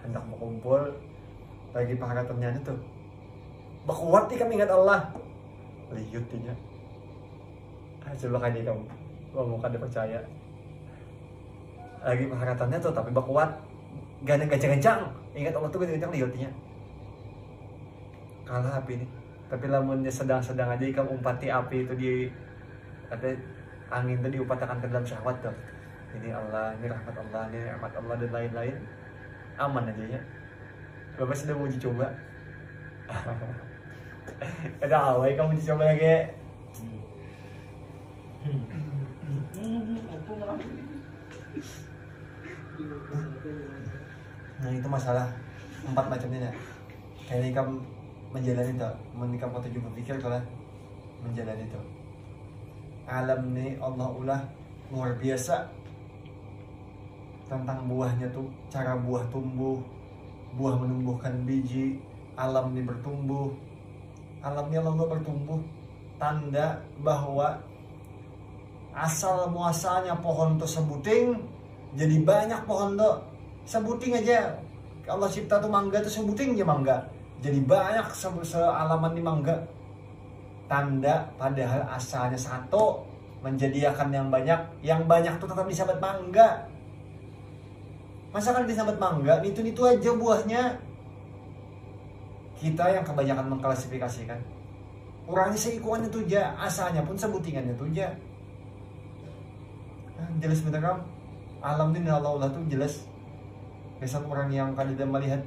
[SPEAKER 1] hendak mau kumpul, lagi paharatannya itu, bakuat nih kami ingat Allah, liutinya. Coba kali kamu, mau kada percaya. Lagi paharatannya tuh, tapi bakuat, gandeng kencang-kencang, ingat Allah tuh kencang liutinya. Kalah api ini. Tapi lamunnya sedang-sedang aja kamu umpati api itu di ada angin itu diupatakan ke dalam syahwat tuh. Ini Allah, ini rahmat Allah, ini rahmat Allah dan lain-lain, aman aja ya. Bapak sudah mau uji coba. Ada awal kamu uji coba lagi. Nah itu masalah 4 macamnya. Kayaknya kamu menjalani itu, menikah waktu juga berpikir kalau menjalani itu. Alam nih Allah ulah luar biasa tentang buahnya tuh, cara buah tumbuh, buah menumbuhkan biji, alam ini bertumbuh, alamnya Allah bertumbuh, tanda bahwa asal muasalnya pohon tuh sebuting, jadi banyak pohon tuh sebuting aja. Allah cipta tuh mangga tuh sebuting aja mangga, jadi banyak sealaman di mangga. Tanda padahal asalnya satu menjadikan yang banyak tuh tetap disahabat mangga. Masa kan disahabat mangga, itu aja buahnya. Kita yang kebanyakan mengklasifikasikan, kurangnya seikuan itu aja, asalnya pun sebutingannya itu aja. Jelas bener kan? Alam ini Allah tuh jelas. Biasanya orang yang kada melihat,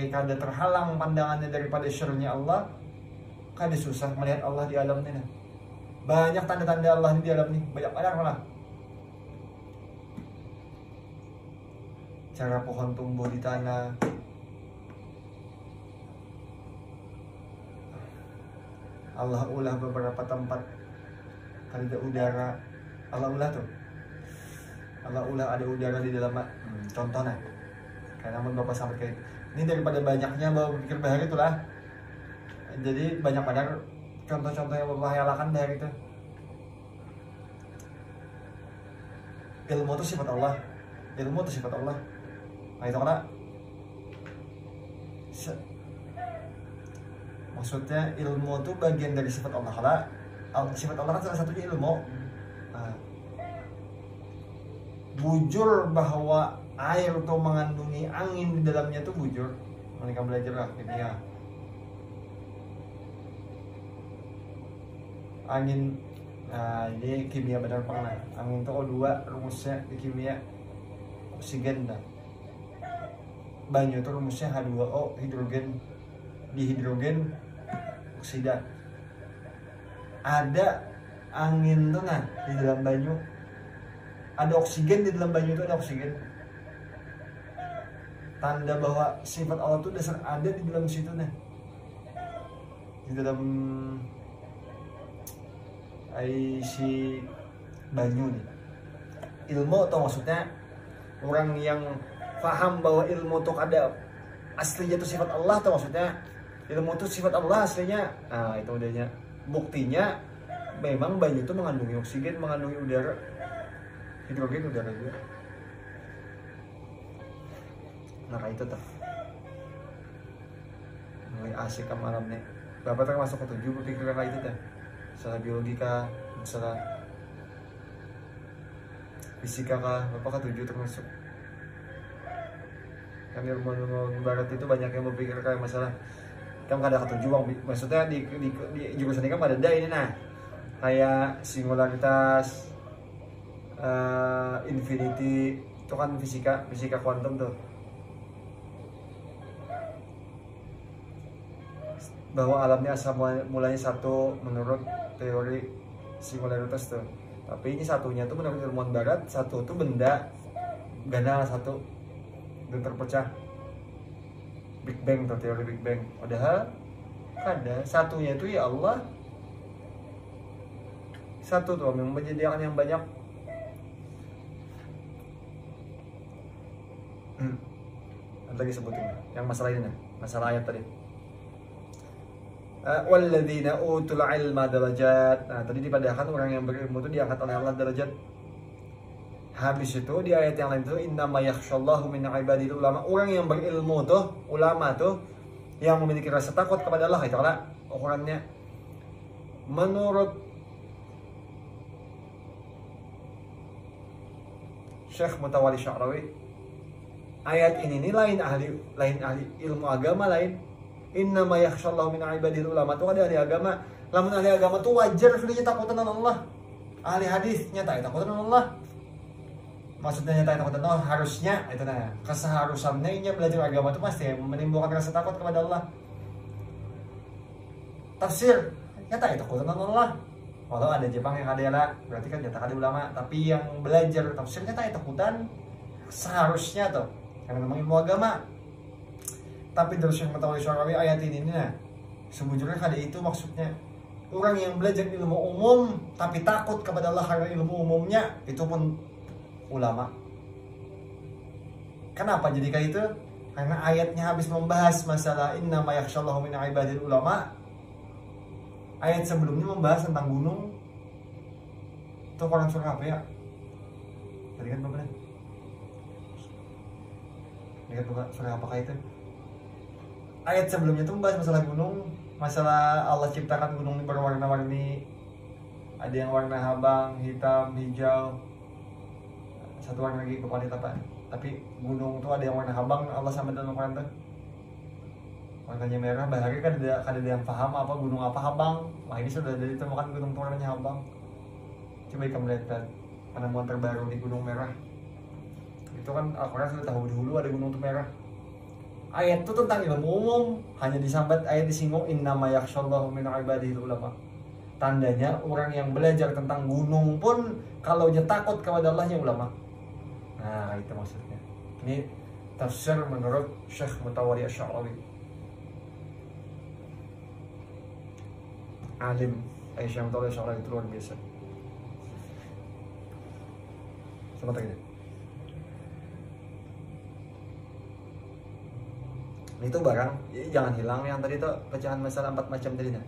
[SPEAKER 1] kada terhalang pandangannya daripada syurnya Allah, kada susah melihat Allah di alam ini. Banyak tanda-tanda Allah di alam ini, banyak malah. Cara pohon tumbuh di tanah, Allah ulah beberapa tempat ada udara, Allah ulah tuh, Allah ulah ada udara di dalam. Contohnya, karena namun bapak sampai kayak ini daripada banyaknya bapak pikir bahari itulah. Jadi banyak pada contoh-contoh yang bapak hayalakan dari itu. Ilmu itu sifat Allah, ilmu itu sifat Allah. Nah itu karena maksudnya ilmu itu bagian dari sifat Allah. Karena sifat Allah kan salah satunya ilmu. Nah, bujur bahwa air itu mengandungi angin di dalamnya itu bujur. Mereka belajar lah kimia. Angin, nah ini kimia benar pernah. Angin itu O2 rumusnya di kimia. oksigen dah. Banyu itu rumusnya H2O, hidrogen dihidrogen oksida. Ada angin tuh nah di dalam banyu, ada oksigen di dalam banyu itu, ada oksigen. Tanda bahwa sifat Allah itu dasar ada di dalam situ nah, di dalam si banyu nih. Ilmu atau maksudnya orang yang paham bahwa ilmu itu ada aslinya itu sifat Allah, atau maksudnya ilmu itu sifat Allah aslinya. Nah itu udahnya buktinya memang banyu itu mengandungi oksigen, mengandungi udara, hidrogen, udara juga. Nah itu tuh mulai asik ke malam nih. Bapak termasuk ketujuh berpikiran kayak itu tuh, masalah biologika, masalah fisika kah, Bapak ketujuh termasuk. Kan ilmu barat itu banyak yang berpikir kayak masalah kan ada ketujuh bang, maksudnya di jurusan ini kan ada ini nah kayak singularitas, infinity itu kan fisika kuantum tuh, bahwa alamnya asal mulanya satu menurut teori singularitas tuh. Tapi ini satunya tuh menurut ilmuwan barat, satu tuh benda ganda satu dan terpecah, Big Bang atau teori Big Bang. Padahal ada satunya itu ya Allah, satu tuh yang menyediakan yang banyak. Ada lagi sebutin yang masalah ini, masalah ayat tadi. Walladzina utul ilma darajat. Nah, tadi dipadahkan orang yang berilmu itu diangkat oleh Allah derajat. Habis itu di ayat yang lain itu innama yakhshallahu min ibadil ulama. Orang yang berilmu tuh, ulama tuh yang memiliki rasa takut kepada Allah, itu adalah ukurannya. Menurut Syekh Mutawalli Sya'rawi, ayat ini lain ahli ilmu agama lain. Innama yakhshallahu min ibadil ulama tuh ada ahli agama. Lamun ahli agama tuh wajar filenya takutan Allah. Ahli hadis nyata takutan Allah. Maksudnya nyata takutan Allah harusnya itu nah keseharusannya ini belajar agama itu pasti menimbulkan rasa takut kepada Allah. Tafsir nyata takutan Allah. Walau ada Jepang yang ada lah, berarti kan nyata ada ulama. Tapi yang belajar tafsir nyata takutan seharusnya tuh karena memang ilmu agama. Tapi dari Syekh Mutawalli Sya'rawi ayat ini nah sebujurnya ada itu maksudnya orang yang belajar ilmu umum tapi takut kepada Allah karena ilmu umumnya itu pun ulama. Kenapa jadi kayak itu? Karena ayatnya habis membahas masalah innama yakhshallahu min ibadil ulama. Ayat sebelumnya membahas tentang gunung. Itu Quran surah apa ya? Tadi kan Bapak ingat bukan surah apakah itu? Ayat sebelumnya itu membahas masalah gunung, masalah Allah ciptakan gunung berwarna-warni. Ada yang warna habang, hitam, hijau. Satu warna lagi bukan apa. Tapi gunung tuh ada yang warna habang, Allah sama dalam Quran tuh. Warnanya merah, bahari kan ada yang paham apa gunung apa habang. Wah ini sudah ditemukan gunung tuh warnanya habang. Coba kamu lihat penemuan terbaru di gunung merah. Itu kan Al-Quran sudah tahu dulu ada gunung tuh merah. Ayat itu tentang ilmu umum, hanya disambat ayat disinggung innama yakhshallahu min ibadihil ulama. Tandanya orang yang belajar tentang gunung pun kalau dia takut kepada Allahnya ulama. Nah itu maksudnya. Ini tafsir menurut Syekh Mutawalli Sya'rawi. Alim Syekh Mutawalli Sya'rawi itu luar biasa. Sebentar ini. Itu barang jangan hilang yang tadi tuh pecahan masalah 4 macam tadi nah.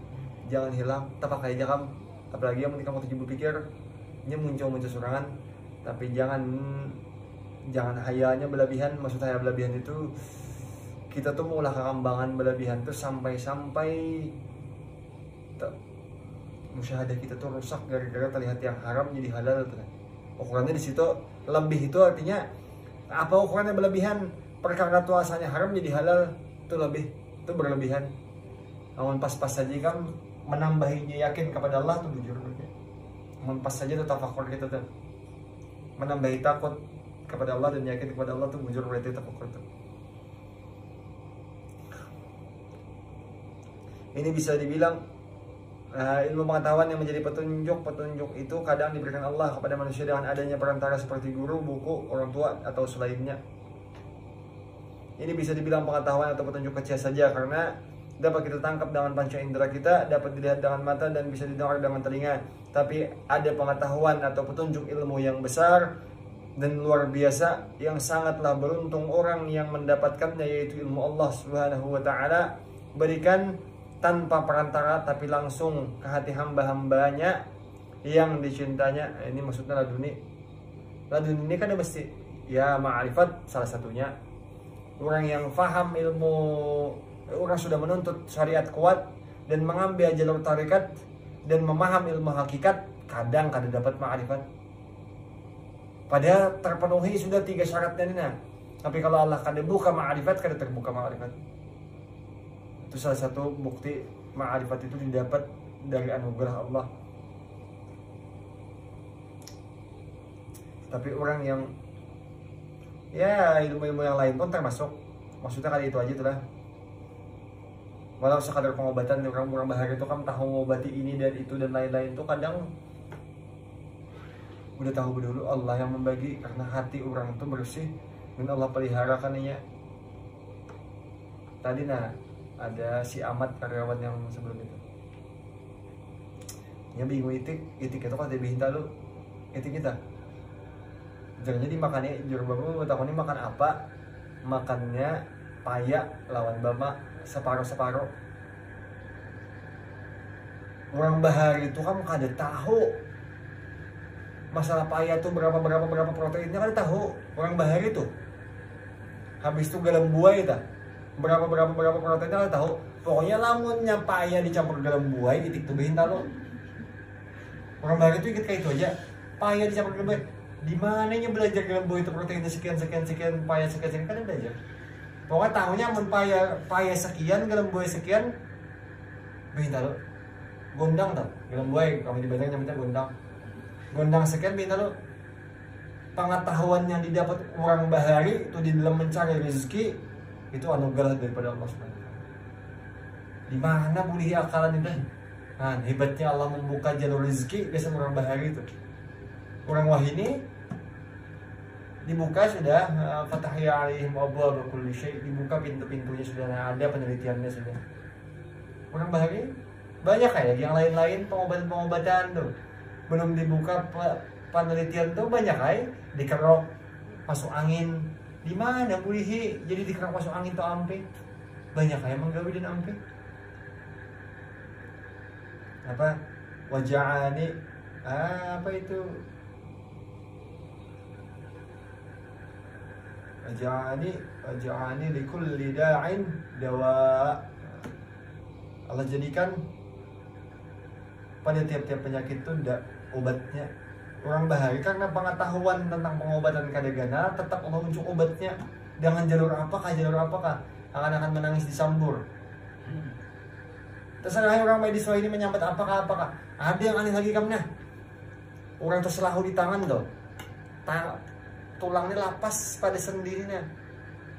[SPEAKER 1] Jangan hilang, tak pakai aja kamu. Apalagi yang ketika kamu tujuh berpikir ini muncul serangan, tapi jangan hayalnya berlebihan. Maksud saya berlebihan itu kita tuh mengolah kekembangan berlebihan tuh sampai musyahadah kita tuh rusak gara-gara terlihat yang haram jadi halal tuh. Ukurannya di situ lebih itu artinya apa ukurannya berlebihan? Perkara tuh asalnya haram jadi halal itu lebih, itu berlebihan. Namun pas-pas saja kan menambahinya yakin kepada Allah tuh jujur. Namun pas saja tuh tafakur kita tuh menambahi takut kepada Allah dan yakin kepada Allah tuh bujur berarti tafakkur tuh. Ini bisa dibilang ilmu pengetahuan yang menjadi petunjuk itu kadang diberikan Allah kepada manusia dengan adanya perantara seperti guru, buku, orang tua atau selainnya. Ini bisa dibilang pengetahuan atau petunjuk kecil saja karena dapat kita tangkap dengan panca indera kita, dapat dilihat dengan mata dan bisa didengar dengan telinga. Tapi ada pengetahuan atau petunjuk ilmu yang besar dan luar biasa yang sangatlah beruntung orang yang mendapatkannya, yaitu ilmu Allah Subhanahu wa taala berikan tanpa perantara tapi langsung ke hati hamba-hambanya yang dicintanya. Ini maksudnya laduni. Laduni ini kan mesti ya ma'rifat salah satunya. Orang yang faham ilmu, orang sudah menuntut syariat kuat dan mengambil jalur tarikat dan memaham ilmu hakikat, kadang dapat ma'rifat. Padahal terpenuhi sudah 3 syaratnya ini. Tapi kalau Allah kada buka ma'rifat, kada terbuka ma'rifat. Itu salah satu bukti ma'rifat itu didapat dari anugerah Allah. Tapi orang yang ya ilmu-ilmu yang lain pun termasuk, maksudnya kali itu aja tuh lah. Walau sekadar pengobatan, orang-orang bahar itu kan tahu mengobati ini dan itu dan lain-lain tuh kadang udah tahu dulu Allah yang membagi karena hati orang itu bersih dan Allah pelihara kannya. Tadi ada si Ahmad karyawan yang sebelum itu. Nya bingung itik itu kan dia minta lu itik kita. Jangan dimakannya juru babu tahun ini makan apa? Makannya paya lawan bama separuh-separuh. Orang bahar itu kan kada tahu masalah paya tuh berapa proteinnya, kada tahu. Orang bahar itu habis itu galam buai itu berapa proteinnya kada tahu. Pokoknya lamunnya paya dicampur galam buai itik tuh behinta lo. Orang bahar itu ikut kayak itu aja. Paya dicampur galam buai. Di mananya belajar galam buai itu proteinnya sekian, paya sekian kan belajar. Pokoknya tahunya mun paya sekian, galam buai sekian. Behinta lo. Gondang tau, galam buai kami di Bandung nyamanya gondang. Gondang sekian behinta lo. Pengetahuan yang didapat orang bahari itu di dalam mencari rezeki itu anugerah daripada Allah SWT. Di mana boleh akalan itu? Nah, hebatnya Allah membuka jalur rezeki biasa orang bahari itu. Orang wahini dibuka sudah fatahya alaihim abwaaba kulli syai', dibuka pintu-pintunya sudah, ada penelitiannya sudah. Orang bahari banyak kayak yang lain-lain pengobatan tuh belum dibuka penelitian tuh banyak kayak dikerok masuk angin. Di mana boleh jadi dikerok masuk angin tuh ampe banyak kayak menggawi dan ampe apa waja'ani apa itu waja'ani likulli da'in dawa. Allah jadikan pada tiap-tiap penyakit itu ada obatnya. Orang bahari karena pengetahuan tentang pengobatan kadagana tetap Allah muncul obatnya dengan jalur apakah akan menangis di sambur. Terserah orang medis ini menyambat apakah ada yang aneh lagi kamnya. Orang terselahu di tangan tuh tulangnya lapas pada sendirinya.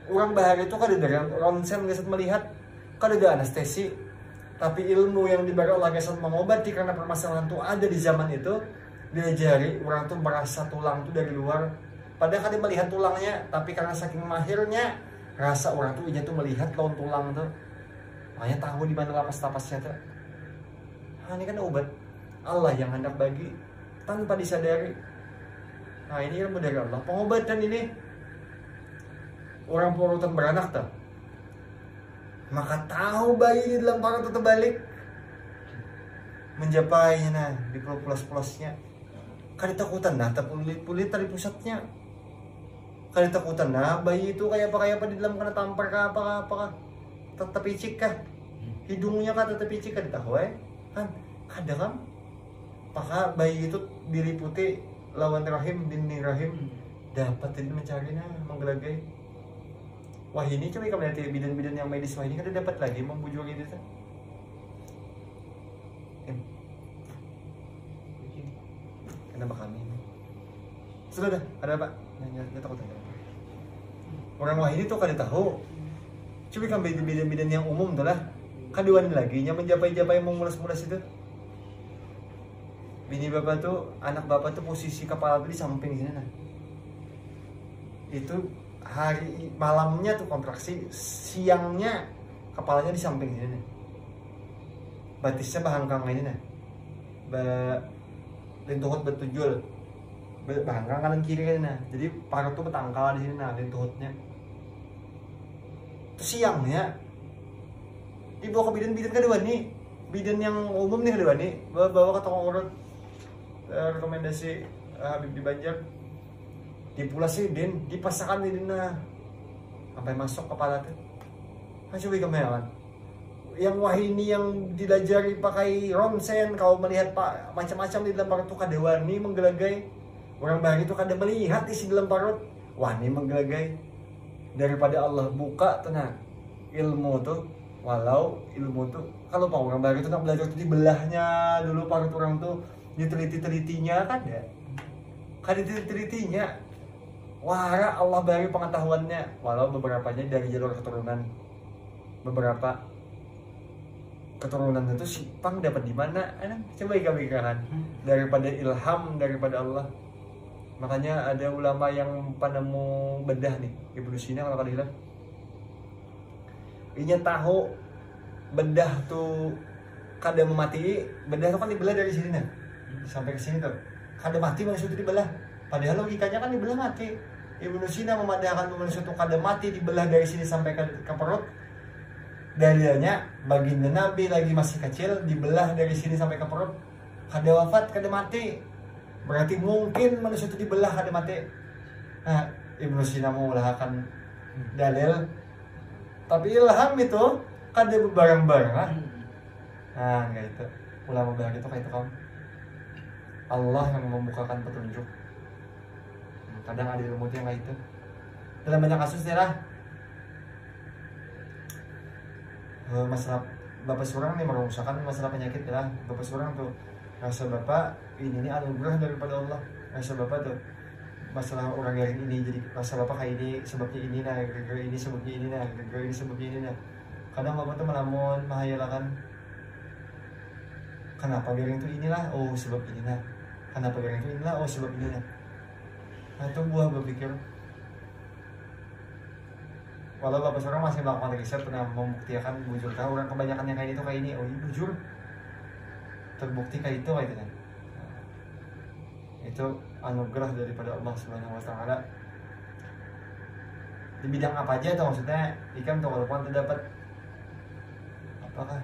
[SPEAKER 1] Orang bahari itu kada dari ronsen nggak melihat, kada ada anestesi. Tapi ilmu yang diberi Allah nggak mengobati karena permasalahan itu ada di zaman itu. Diajari orang tuh merasa tulang tuh dari luar, padahal dia melihat tulangnya, tapi karena saking mahirnya rasa orang tuh tuh melihat lawan tulang tuh, makanya tahu di mana lapas-lapasnya tuh. Nah, ini kan obat Allah yang hendak bagi tanpa disadari. Nah, ini ilmu dari Allah. Pengobatan ini orang porutan beranak tuh, maka tahu bayi di dalam perut itu terbalik menjapainya di plus-plusnya. Kada takutan pulit dari pusatnya. Kada takutan bayi itu kayak apa di dalam kena tampar kah apa tetap icik kah hidungnya kah tetap icik kada tahu kan ada kan maka bayi itu diliputi lawan rahim dinding rahim dapat itu mencari menggelagai. Wah ini coba kamu lihat bidan-bidan yang medis wah ini kada dapat lagi membujur itu tuh. Kenapa kami sudah dah ada apa nanya takut aja orang wah ini tuh kada tahu cuma kan bidan yang umum tuh lah kaduan lagi nya menjapai mengulas-mulas itu bini bapak tuh anak bapak tuh posisi kepala tuh di samping sini nah itu hari malamnya tuh kontraksi siangnya kepalanya di samping sini nih batisnya bahangkang ini nih lintuhut betujul bahangkang kanan kiri nah jadi parut tuh betangkal di sini nah lintuhutnya terus siangnya dibawa ke bidan kedua nih bidan yang umum nih kedua nih bawa ke toko urut rekomendasi Habib di Banjar dipulasidin dipasangkan di dina sampai masuk kepala tuh coba kemelan yang wahini yang dilajari pakai ronsen kau melihat pak macam-macam di dalam parut tuh kada wani menggelagai orang bahari itu kada melihat isi dalam parut wani menggelagai daripada Allah buka tenang ilmu tuh walau ilmu tuh kalau pak orang bahari itu nak belajar tuh dibelahnya dulu parut orang tuh diteliti-telitinya kan ya kada ditelitinya wara Allah beri pengetahuannya walau beberapanya dari jalur keturunan beberapa keturunan itu sipang dapat di mana coba ikan daripada ilham daripada Allah makanya ada ulama yang penemu bedah nih Ibnu Sina kalau kalian inya tahu bedah tuh kada memati bedah tuh kan dibelah dari sini nih sampai ke sini tuh kada mati manusia itu dibelah padahal logikanya kan dibelah mati Ibnu Sina memadahkan manusia itu kada mati dibelah dari sini sampai ke perut dalilnya baginda Nabi lagi masih kecil dibelah dari sini sampai ke perut kada wafat kada mati berarti mungkin manusia itu dibelah kada mati nah Ibnu Sina mengulahkan dalil tapi ilham itu kada barang-barang nah kayak itu ulama bilang itu kayak itu kawan Allah yang membukakan petunjuk kadang ada ilmu yang kayak itu dalam banyak kasus ya masalah bapak seorang nih merungsakan masalah penyakit ya bapak seorang tuh rasa bapak ini anugerah daripada Allah rasa bapak tuh masalah orang yang ini jadi rasa bapak kayak ini sebabnya ini nah gara-gara ini sebabnya ini nah gara-gara ini sebabnya ini nah kadang bapak tuh melamun menghayalkan kenapa garing itu inilah oh sebab ini nah kenapa garing itu inilah oh sebab ini nah itu buah berpikir walau bapak seorang masih melakukan riset pernah membuktikan bujurkah orang kebanyakan yang kayak itu kayak ini oh ini bujur terbukti kayak itu kayak itu kan itu anugerah daripada Allah Subhanahu Wa Taala di bidang apa aja tuh maksudnya ikan tuh walaupun terdapat apakah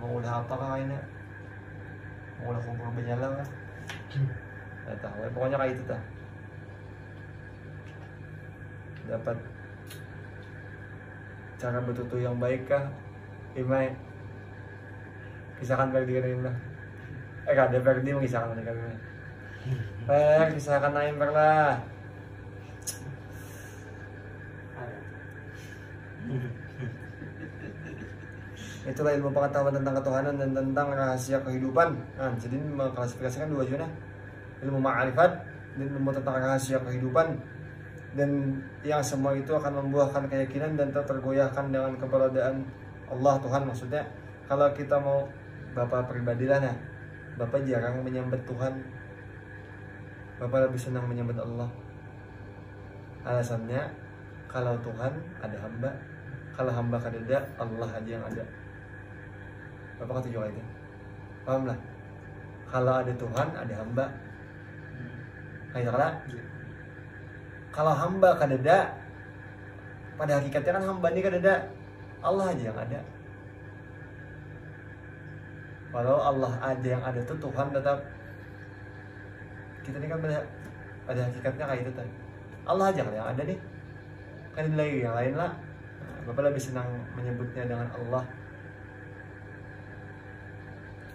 [SPEAKER 1] mau ulah apakah ini mau ulah kumpul benyala kan nggak tahu pokoknya kayak itu tuh dapat cara bertutur yang baik kah Imai kisahkan Ferdi kan lah kada Ferdi mengisahkan mereka kisahkan Naim lah itulah ilmu pengetahuan tentang ketuhanan dan tentang rahasia kehidupan jadi mengklasifikasikan dua zona ilmu ma'rifat dan ilmu tentang rahasia kehidupan dan yang semua itu akan membuahkan keyakinan dan tergoyahkan dengan keberadaan Allah Tuhan maksudnya kalau kita mau bapak pribadi lah nah bapak jarang menyambut Tuhan bapak lebih senang menyambut Allah alasannya kalau Tuhan ada hamba kalau hamba kada Allah aja yang ada bapak kata juga itu paham lah kalau ada Tuhan ada hamba kayak kalau hamba kadada pada hakikatnya kan hamba ini kadada Allah aja yang ada walau Allah aja yang ada tuh Tuhan tetap kita ini kan pada hakikatnya kayak itu tuh Allah aja kan yang ada nih kan ada lagi yang lain lah bapak lebih senang menyebutnya dengan Allah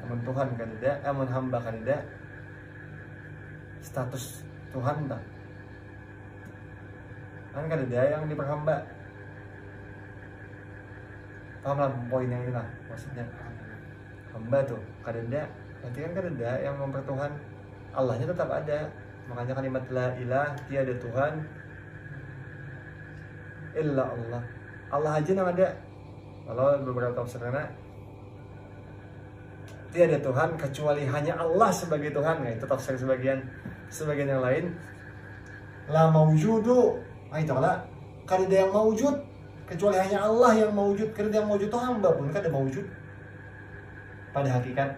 [SPEAKER 1] amun Tuhan kadada amun hamba kadada status Tuhan tak kan ada yang diperhamba paham lah poin yang ini lah maksudnya hamba tuh kadada nanti kan kadada yang mempertuhan Allahnya tetap ada Makanya kalimat la ilah, tiada Tuhan illa Allah. Allah aja yang ada. Kalau beberapa tafsirnya tiada Tuhan kecuali hanya Allah sebagai Tuhan. Nah, itu tafsir sebagian yang lain. La maujudu, itu lah. Kada ada yang maujud kecuali hanya Allah yang maujud. Kada ada yang maujud itu hamba pun kada maujud. Pada hakikat,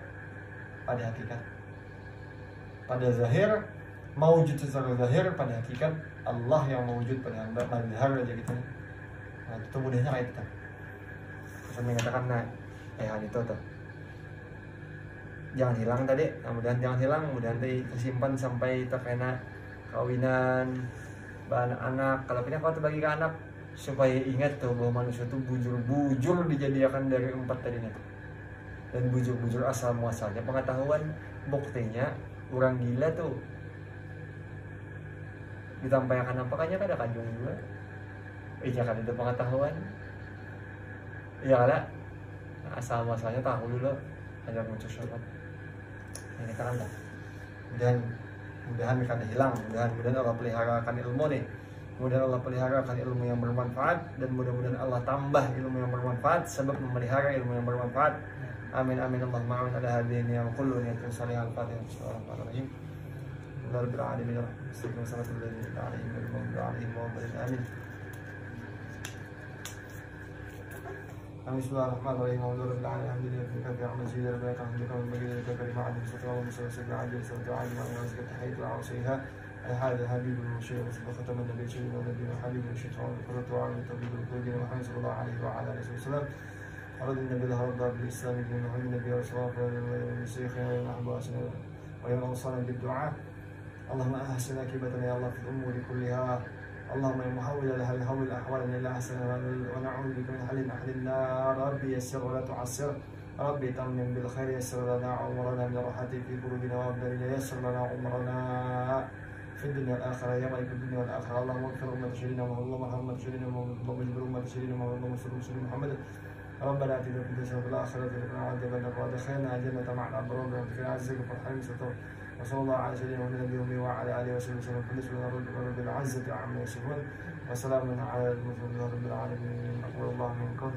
[SPEAKER 1] pada zahir maujud secara zahir, pada hakikat Allah yang maujud pada hamba. Mazhar aja gitu. Nah, itu mudahnya kayak itu. Saya mengatakan nah, itu tuh. Jangan hilang tadi, mudah-mudahan jangan hilang, mudah-mudahan tadi tersimpan sampai terkena kawinan, anak. Kalau punya kau terbagi ke anak, supaya ingat tuh bahwa manusia itu bujur dijadikan dari 4 tadi nih. Dan bujur asal muasalnya pengetahuan, buktinya orang gila tuh ditampaikan nampakannya kada kanjung juga. Iya kan itu pengetahuan. Iya kada. Nah, asal muasalnya tahu dulu ajar muncul syarab. Ini kan dah. Mudahan kada hilang, mudahan Allah peliharakan ilmu nih. Mudah-mudahan Allah peliharakan ilmu yang bermanfaat, dan mudah-mudahan Allah tambah ilmu yang bermanfaat sebab memelihara ilmu yang bermanfaat. Amin amin Allahumma amin. Ada hadirin yang kullu niyatin salihah al-fatihah. Bismillahirrahmanirrahim. Rabbil alamin. Sallallahu alaihi wa sallam. Amin. Bismillahirrahmanirrahim. Alhamdulillah kafi amajid rabbika hamdika wa majidaka karima adil satwa wa musawwisa ajil satwa ajil wa yazkat tahiyatu wa awsiha هذا حبيب المشير وختم النبي سيدنا ونبي وحبيب الشيطان وقرة عين طبيب القلوب محمد صلى الله عليه وعلى اله وسلم أراد النبي له رضا بالإسلام دين محمد النبي والصلاة والشيخنا والأحباسنا ويوم أوصانا بالدعاء اللهم أحسن عاقبتنا يا الله في الأمور كلها اللهم يا محول لها الهول أحوالنا إلى أحسن ونعوذ بك من حل النار ربي يسر ولا تعسر ربي تمم بالخير يسر لنا عمرنا من راحتك في قلوبنا وأبداننا يسر لنا عمرنا في الدنيا والآخرة يا مالك الدنيا والآخرة اللهم اغفر أمة سيدنا اللهم ارحم أمة سيدنا اللهم اجبر أمة سيدنا اللهم صل على سيدنا محمد ربنا آتنا في الدنيا وفي الآخرة وقنا عذاب النار وادخلنا الجنة مع الأبرار برحمتك يا عز وجل ستر وصلى الله على سيدنا ونبينا وعلى آله وصحبه وسلم بالنسبة لرب العزة عما يصفون وسلام على المرسلين رب العالمين أقول الله منكم